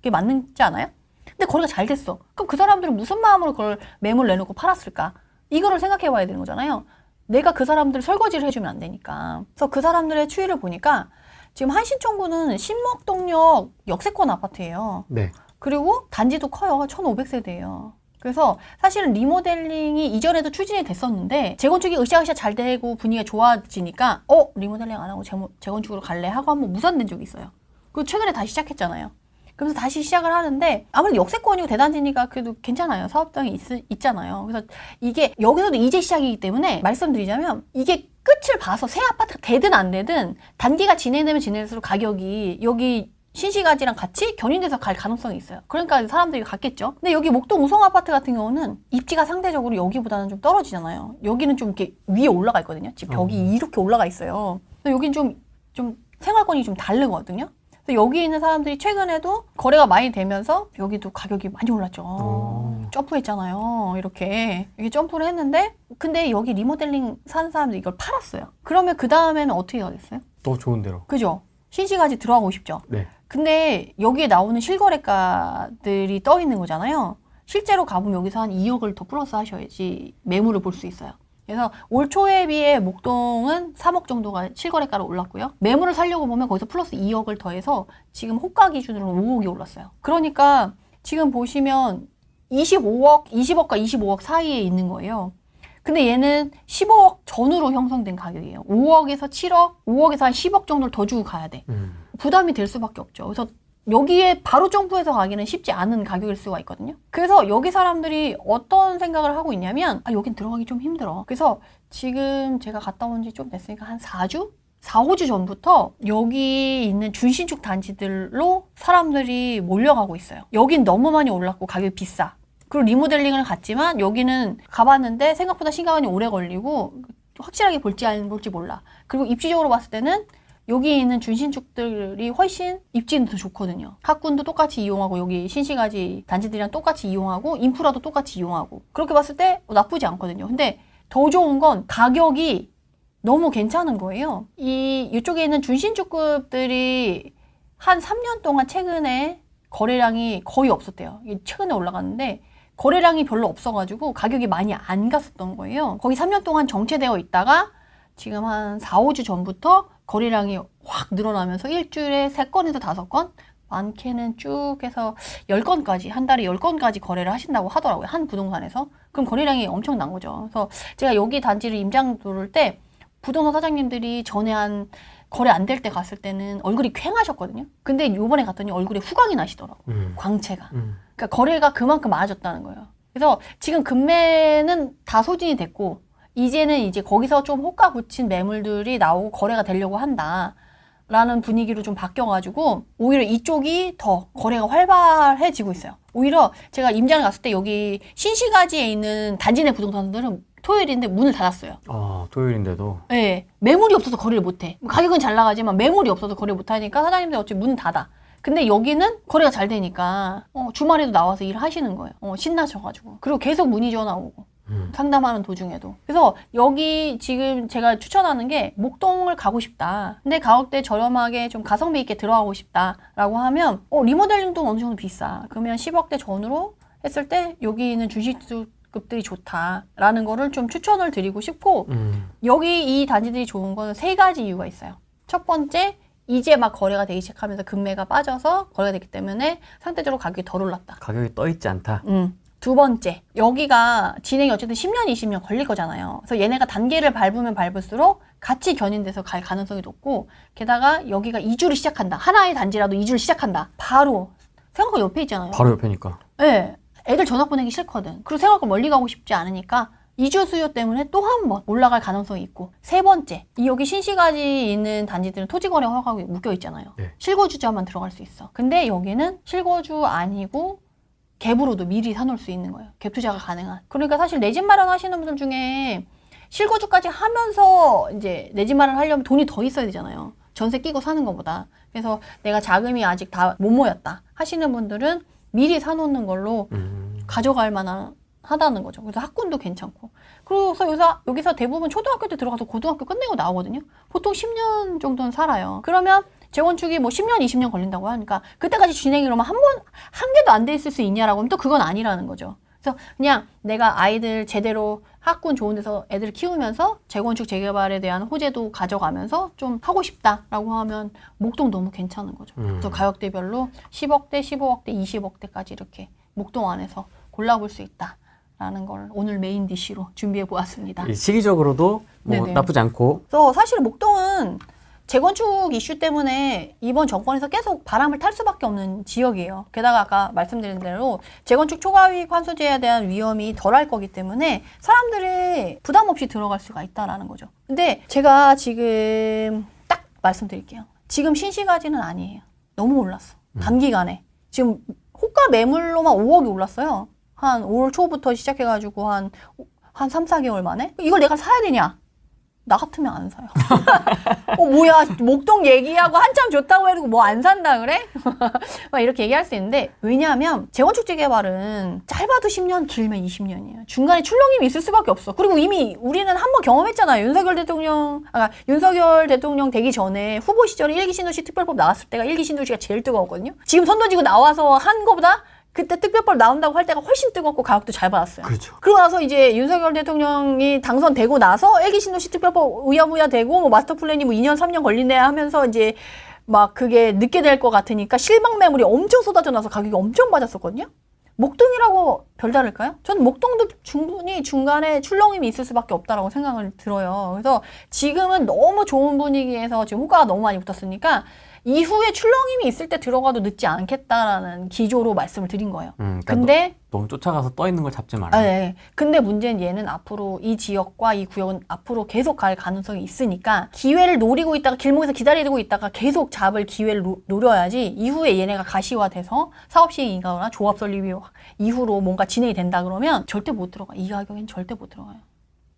게 맞는지 않아요? 근데 거래가 잘 됐어. 그럼 그 사람들은 무슨 마음으로 그걸 매물 내놓고 팔았을까? 이거를 생각해 봐야 되는 거잖아요. 내가 그 사람들 설거지를 해주면 안 되니까. 그래서 그 사람들의 추이를 보니까 지금 한신청구는 신목동역 역세권 아파트예요. 네. 그리고 단지도 커요. 1500세대예요. 그래서 사실은 리모델링이 이전에도 추진이 됐었는데 재건축이 으쌰으쌰 잘 되고 분위기가 좋아지니까 리모델링 안 하고 재건축으로 갈래 하고 한번 무산된 적이 있어요. 그리고 최근에 다시 시작했잖아요. 그래서 다시 시작을 하는데 아무래도 역세권이고 대단지니까 그래도 괜찮아요. 사업당이 있잖아요. 그래서 이게 여기서도 이제 시작이기 때문에 말씀드리자면 이게 끝을 봐서 새 아파트가 되든 안 되든 단기가 진행되면 진행될수록 가격이 여기 신시가지랑 같이 견인돼서 갈 가능성이 있어요. 그러니까 사람들이 갔겠죠. 근데 여기 목동 우성 아파트 같은 경우는 입지가 상대적으로 여기보다는 좀 떨어지잖아요. 여기는 좀 이렇게 위에 올라가 있거든요. 집 벽이 이렇게 올라가 있어요. 근데 여긴 좀 생활권이 좀 다르거든요. 그래서 여기 있는 사람들이 최근에도 거래가 많이 되면서 여기도 가격이 많이 올랐죠. 점프했잖아요. 이렇게 점프를 했는데 근데 여기 리모델링 사는 사람들이 이걸 팔았어요. 그러면 그 다음에는 어떻게 가겠어요? 더 좋은 데로. 그죠? 신시가지 들어가고 싶죠. 네. 근데 여기에 나오는 실거래가들이 떠 있는 거잖아요. 실제로 가보면 여기서 한 2억을 더 플러스 하셔야지 매물을 볼 수 있어요. 그래서 올 초에 비해 목동은 3억 정도가 실거래가로 올랐고요. 매물을 사려고 보면 거기서 플러스 2억을 더해서 지금 호가 기준으로 5억이 올랐어요. 그러니까 지금 보시면 20억과 25억 사이에 있는 거예요. 근데 얘는 15억 전후로 형성된 가격이에요. 5억에서 7억, 5억에서 한 10억 정도를 더 주고 가야 돼. 부담이 될 수밖에 없죠. 그래서 여기에 바로 점프해서 가기는 쉽지 않은 가격일 수가 있거든요. 그래서 여기 사람들이 어떤 생각을 하고 있냐면 여긴 들어가기 좀 힘들어. 그래서 지금 제가 갔다 온 지 좀 됐으니까 한 4주? 4, 5주 전부터 여기 있는 준신축 단지들로 사람들이 몰려가고 있어요. 여긴 너무 많이 올랐고 가격이 비싸. 그리고 리모델링을 갔지만 여기는 가봤는데 생각보다 시간이 오래 걸리고 확실하게 볼지 안 볼지 몰라. 그리고 입지적으로 봤을 때는 여기 있는 준신축들이 훨씬 입지는 더 좋거든요. 학군도 똑같이 이용하고 여기 신시가지 단지들이랑 똑같이 이용하고 인프라도 똑같이 이용하고 그렇게 봤을 때 나쁘지 않거든요. 근데 더 좋은 건 가격이 너무 괜찮은 거예요. 이쪽에 있는 준신축급들이 한 3년 동안 최근에 거래량이 거의 없었대요. 최근에 올라갔는데 거래량이 별로 없어가지고 가격이 많이 안 갔었던 거예요. 거기 3년 동안 정체되어 있다가 지금 한 4, 5주 전부터 거래량이 확 늘어나면서 일주일에 3건에서 5건, 많게는 쭉 해서 10건까지, 한 달에 10건까지 거래를 하신다고 하더라고요. 한 부동산에서. 그럼 거래량이 엄청난 거죠. 그래서 제가 여기 단지를 임장 들어올 때 부동산 사장님들이 전에 한 거래 안 될 때 갔을 때는 얼굴이 퀭하셨거든요. 근데 요번에 갔더니 얼굴에 후광이 나시더라고. 광채가. 그러니까 거래가 그만큼 많아졌다는 거예요. 그래서 지금 금매는 다 소진이 됐고 이제는 이제 거기서 좀 호가 붙인 매물들이 나오고 거래가 되려고 한다라는 분위기로 좀 바뀌어가지고 오히려 이쪽이 더 거래가 활발해지고 있어요. 오히려 제가 임장을 갔을 때 여기 신시가지에 있는 단지 내 부동산들은 토요일인데 문을 닫았어요. 토요일인데도. 네, 매물이 없어서 거래를 못해. 가격은 잘 나가지만 매물이 없어서 거래를 못하니까 사장님들 어차피 문 닫아. 근데 여기는 거래가 잘 되니까 주말에도 나와서 일을 하시는 거예요. 신나셔가지고. 그리고 계속 문의 전화 오고. 상담하는 도중에도. 그래서 여기 지금 제가 추천하는 게 목동을 가고 싶다. 근데 가격대 저렴하게 좀 가성비 있게 들어가고 싶다라고 하면 리모델링도 어느 정도 비싸. 그러면 10억대 전후로 했을 때 여기 있는 주식급들이 좋다라는 거를 좀 추천을 드리고 싶고 여기 이 단지들이 좋은 거는 3가지 이유가 있어요. 첫 번째, 이제 막 거래가 되기 시작하면서 금매가 빠져서 거래가 됐기 때문에 상대적으로 가격이 덜 올랐다. 가격이 떠 있지 않다. 두 번째, 여기가 진행이 어쨌든 10년, 20년 걸릴 거잖아요. 그래서 얘네가 단계를 밟으면 밟을수록 같이 견인돼서 갈 가능성이 높고, 게다가 여기가 이주를 시작한다. 하나의 단지라도 이주를 시작한다. 바로 생각보다 옆에 있잖아요. 바로 옆에니까. 네, 애들 전학 보내기 싫거든. 그리고 생각보다 멀리 가고 싶지 않으니까 이주 수요 때문에 또 한 번 올라갈 가능성이 있고, 세 번째, 여기 신시가지 있는 단지들은 토지거래 허가가 묶여 있잖아요. 네. 실거주자만 들어갈 수 있어. 근데 여기는 실거주 아니고 갭으로도 미리 사놓을 수 있는 거예요. 갭 투자가 가능한. 그러니까 사실 내 집 마련하시는 분들 중에 실거주까지 하면서 이제 내 집 마련 하려면 돈이 더 있어야 되잖아요. 전세 끼고 사는 것보다. 그래서 내가 자금이 아직 다 못 모였다 하시는 분들은 미리 사놓는 걸로 가져갈 만한 하다는 거죠. 그래서 학군도 괜찮고. 그래서 여기서 대부분 초등학교 때 들어가서 고등학교 끝내고 나오거든요. 보통 10년 정도는 살아요. 그러면 재건축이 뭐 10년, 20년 걸린다고 하니까 그때까지 진행이 그러면 한 개도 안 돼 있을 수 있냐라고 하면 또 그건 아니라는 거죠. 그래서 그냥 내가 아이들 제대로 학군 좋은 데서 애들 키우면서 재건축 재개발에 대한 호재도 가져가면서 좀 하고 싶다라고 하면 목동 너무 괜찮은 거죠. 그래서 가격대별로 10억대, 15억대, 20억대까지 이렇게 목동 안에서 골라볼 수 있다라는 걸 오늘 메인 디쉬로 준비해 보았습니다. 시기적으로도 뭐 네네. 나쁘지 않고. 그래서 사실 목동은 재건축 이슈 때문에 이번 정권에서 계속 바람을 탈 수밖에 없는 지역이에요. 게다가 아까 말씀드린 대로 재건축 초과이익 환수제에 대한 위험이 덜할 거기 때문에 사람들이 부담 없이 들어갈 수가 있다라는 거죠. 근데 제가 지금 딱 말씀드릴게요. 지금 신시가지는 아니에요. 너무 올랐어. 단기간에. 지금 호가 매물로만 5억이 올랐어요. 한 5월 초부터 시작해가지고 한 3, 4개월 만에. 이걸 내가 사야 되냐? 나 같으면 안 사요. 뭐야, 목동 얘기하고 한참 좋다고 해도 뭐 안 산다 그래? 막 이렇게 얘기할 수 있는데, 왜냐하면 재건축 재개발은 짧아도 10년, 길면 20년이에요. 중간에 출렁임이 있을 수밖에 없어. 그리고 이미 우리는 한번 경험했잖아요. 윤석열 대통령 되기 전에 후보 시절에 1기 신도시 특별법 나왔을 때가 1기 신도시가 제일 뜨거웠거든요. 지금 선 던지고 나와서 한 거보다 그때 특별법 나온다고 할 때가 훨씬 뜨겁고 가격도 잘 받았어요. 그렇죠. 그러고 나서 이제 윤석열 대통령이 당선되고 나서 일기 신도시 특별법 우야무야 되고 뭐 마스터 플랜이 뭐 2년 3년 걸린대 하면서 이제 막 그게 늦게 될 것 같으니까 실망 매물이 엄청 쏟아져 나서 가격이 엄청 빠졌었거든요. 목동이라고 별다를까요? 저는 목동도 충분히 중간에 출렁임이 있을 수밖에 없다라고 생각을 들어요. 그래서 지금은 너무 좋은 분위기에서 지금 호가가 너무 많이 붙었으니까 이후에 출렁임이 있을 때 들어가도 늦지 않겠다라는 기조로 말씀을 드린 거예요. 그러니까 근데 너무 쫓아가서 떠 있는 걸 잡지 마라. 네. 근데 문제는 얘는 앞으로 이 지역과 이 구역은 앞으로 계속 갈 가능성이 있으니까 기회를 노리고 있다가 길목에서 기다리고 있다가 계속 잡을 기회를 노려야지 이후에 얘네가 가시화돼서 사업 시행이거나 조합 설립이 이후로 뭔가 진행이 된다 그러면 절대 못 들어가. 이 가격엔 절대 못 들어가요.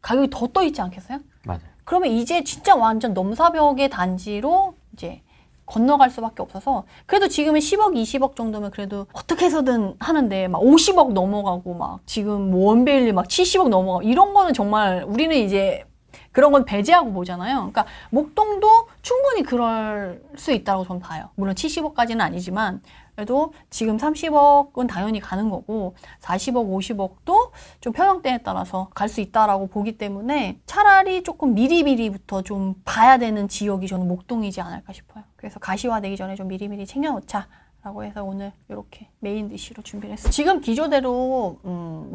가격이 더 떠 있지 않겠어요? 맞아요. 그러면 이제 진짜 완전 넘사벽의 단지로 이제 건너갈 수밖에 없어서 그래도 지금은 10억, 20억 정도면 그래도 어떻게 해서든 하는데 막 50억 넘어가고 막 지금 뭐 원베일리 막 70억 넘어가고 이런 거는 정말 우리는 이제 그런 건 배제하고 보잖아요. 그러니까 목동도 충분히 그럴 수 있다고 저는 봐요. 물론 70억까지는 아니지만 그래도 지금 30억은 당연히 가는 거고 40억, 50억도 좀 평형대에 따라서 갈 수 있다라고 보기 때문에 차라리 조금 미리미리부터 좀 봐야 되는 지역이 저는 목동이지 않을까 싶어요. 그래서 가시화되기 전에 좀 미리미리 챙겨놓자. 라고 해서 오늘 이렇게 메인 디쉬로 준비를 했어요. 지금 기조대로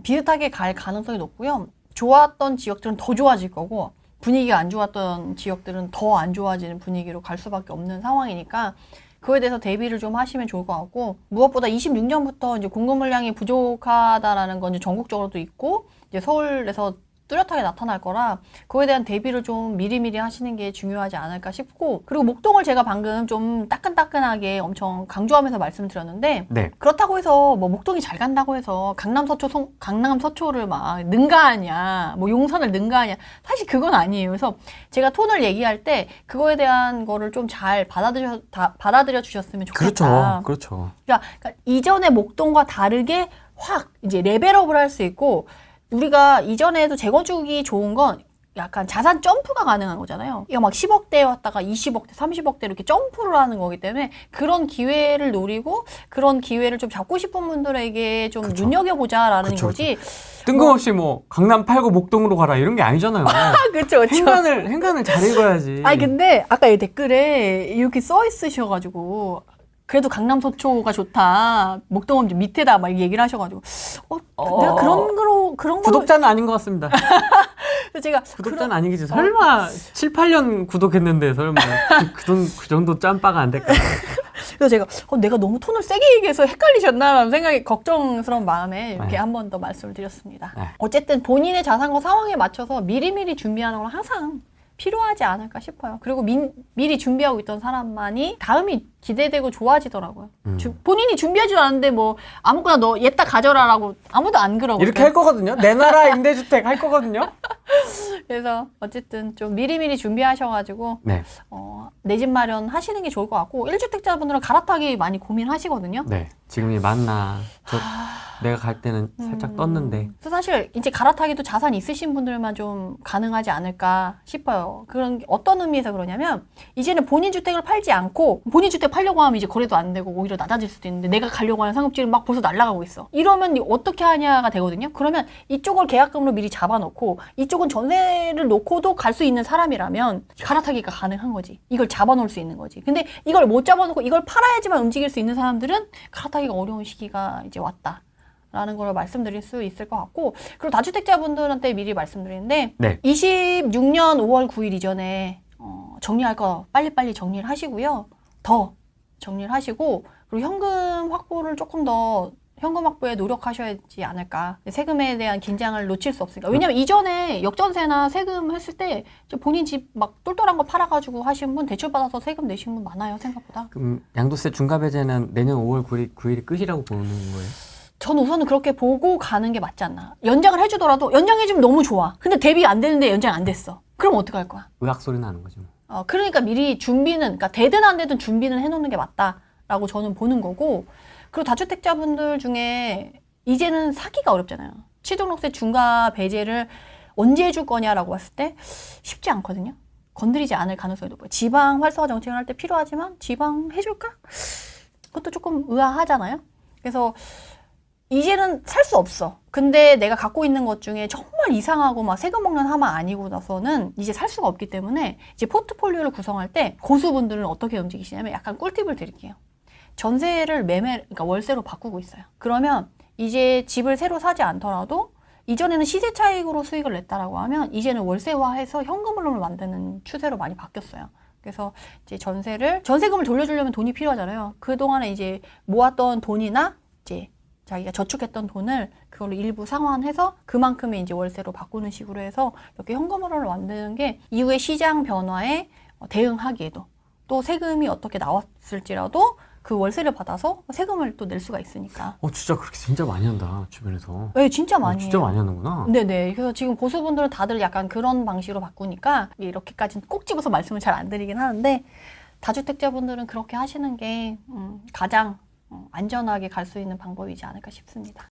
비슷하게 갈 가능성이 높고요. 좋았던 지역들은 더 좋아질 거고 분위기가 안 좋았던 지역들은 더 안 좋아지는 분위기로 갈 수밖에 없는 상황이니까 그거에 대해서 대비를 좀 하시면 좋을 것 같고 무엇보다 26년부터 이제 공급 물량이 부족하다라는 건 이제 전국적으로도 있고 이제 서울에서 뚜렷하게 나타날 거라 그거에 대한 대비를 좀 미리미리 하시는 게 중요하지 않을까 싶고 그리고 목동을 제가 방금 좀 따끈따끈하게 엄청 강조하면서 말씀드렸는데 네. 그렇다고 해서 뭐 목동이 잘 간다고 해서 강남 서초를 막 능가하냐 뭐 용산을 능가하냐 사실 그건 아니에요. 그래서 제가 톤을 얘기할 때 그거에 대한 거를 좀 잘 받아들여 주셨으면 좋겠다. 그렇죠. 그러니까 이전의 목동과 다르게 확 이제 레벨업을 할 수 있고 우리가 이전에도 재건축이 좋은 건 약간 자산 점프가 가능한 거잖아요. 이거 막 10억대였다가 20억대, 30억대 이렇게 점프를 하는 거기 때문에 그런 기회를 노리고 그런 기회를 좀 잡고 싶은 분들에게 좀 그쵸. 눈여겨보자라는 그쵸, 거지. 뜬금없이 뭐 강남 팔고 목동으로 가라 이런 게 아니잖아요. 그쵸. 행간을 잘 읽어야지. 아니 근데 아까 이 댓글에 이렇게 써 있으셔가지고 그래도 강남 서초가 좋다. 목동은 좀 밑에다 막 얘기를 하셔가지고 내가 그런 거로 구독자는 아닌 것 같습니다. 그래서 제가 구독자는 아니겠지. 설마 7, 8년 구독했는데 설마 그 정도 짬바가 안 될까? 그래서 제가 내가 너무 톤을 세게 얘기해서 헷갈리셨나라는 생각이 걱정스러운 마음에 이렇게 네. 한 번 더 말씀을 드렸습니다. 네. 어쨌든 본인의 자산과 상황에 맞춰서 미리미리 준비하는 건 항상 필요하지 않을까 싶어요. 그리고 미리 준비하고 있던 사람만이 다음이 기대되고 좋아지더라고요. 본인이 준비하지도 않았는데 뭐 아무거나 너 얘다 가져라라고 아무도 안 그러거든요. 이렇게 할 거거든요. 내놔라 임대주택 할 거거든요. 그래서 어쨌든 좀 미리미리 준비하셔가지고 네. 내 집 마련 하시는 게 좋을 것 같고 1주택자분들은 갈아타기 많이 고민하시거든요. 네. 지금이 맞나? 내가 갈 때는 살짝 떴는데. 그래서 사실 이제 갈아타기도 자산 있으신 분들만 좀 가능하지 않을까 싶어요. 그런 게 어떤 의미에서 그러냐면 이제는 본인 주택을 팔지 않고 본인 주택 팔려고 하면 이제 거래도 안 되고 오히려 낮아질 수도 있는데 내가 가려고 하는 상급지를 막 벌써 날아가고 있어. 이러면 어떻게 하냐가 되거든요. 그러면 이쪽을 계약금으로 미리 잡아놓고 이쪽은 전세를 놓고도 갈 수 있는 사람이라면 갈아타기가 가능한 거지. 이걸 잡아놓을 수 있는 거지. 근데 이걸 못 잡아놓고 이걸 팔아야지만 움직일 수 있는 사람들은 갈아타기가 어려운 시기가 이제 왔다. 라는 걸 말씀드릴 수 있을 것 같고 그리고 다주택자분들한테 미리 말씀드리는데 네. 26년 5월 9일 이전에 정리할 거 빨리빨리 정리를 하시고요. 더 정리를 하시고 그리고 현금 확보를 조금 더 현금 확보에 노력하셔야지 않을까. 세금에 대한 긴장을 놓칠 수 없으니까. 왜냐면 이전에 역전세나 세금 했을 때 본인 집 막 똘똘한 거 팔아가지고 하신 분 대출받아서 세금 내신 분 많아요. 생각보다. 그럼 양도세 중과배제는 내년 5월 9일이 끝이라고 보는 거예요? 전 우선은 그렇게 보고 가는 게 맞지 않나. 연장을 해주더라도 연장해주면 너무 좋아. 근데 대비 안 되는데 연장 안 됐어. 그럼 어떡할 거야? 의학 소리 나는 거죠. 그러니까 미리 준비는, 그러니까 되든 안 되든 준비는 해놓는 게 맞다라고 저는 보는 거고 그리고 다주택자분들 중에 이제는 사기가 어렵잖아요. 취등록세 중과 배제를 언제 해줄 거냐라고 봤을 때 쉽지 않거든요. 건드리지 않을 가능성이 높아요. 지방 활성화 정책을 할 때 필요하지만 지방 해줄까? 그것도 조금 의아하잖아요. 그래서 이제는 살 수 없어. 근데 내가 갖고 있는 것 중에 정말 이상하고 막 세금 먹는 하마 아니고 나서는 이제 살 수가 없기 때문에 이제 포트폴리오를 구성할 때 고수분들은 어떻게 움직이시냐면 약간 꿀팁을 드릴게요. 전세를 그러니까 월세로 바꾸고 있어요. 그러면 이제 집을 새로 사지 않더라도 이전에는 시세 차익으로 수익을 냈다라고 하면 이제는 월세화해서 현금흐름을 만드는 추세로 많이 바뀌었어요. 그래서 이제 전세금을 돌려주려면 돈이 필요하잖아요. 그동안에 이제 모았던 돈이나 이제 자기가 저축했던 돈을 그걸로 일부 상환해서 그만큼의 이제 월세로 바꾸는 식으로 해서 이렇게 현금흐름을 만드는 게 이후에 시장 변화에 대응하기에도 또 세금이 어떻게 나왔을지라도 그 월세를 받아서 세금을 또 낼 수가 있으니까. 진짜 그렇게 진짜 많이 한다 주변에서. 네, 진짜 많이 진짜 해요. 많이 하는구나. 네네. 그래서 지금 고수분들은 다들 약간 그런 방식으로 바꾸니까 이렇게까지는 꼭 집어서 말씀을 잘 안 드리긴 하는데 다주택자분들은 그렇게 하시는 게 가장 안전하게 갈 수 있는 방법이지 않을까 싶습니다.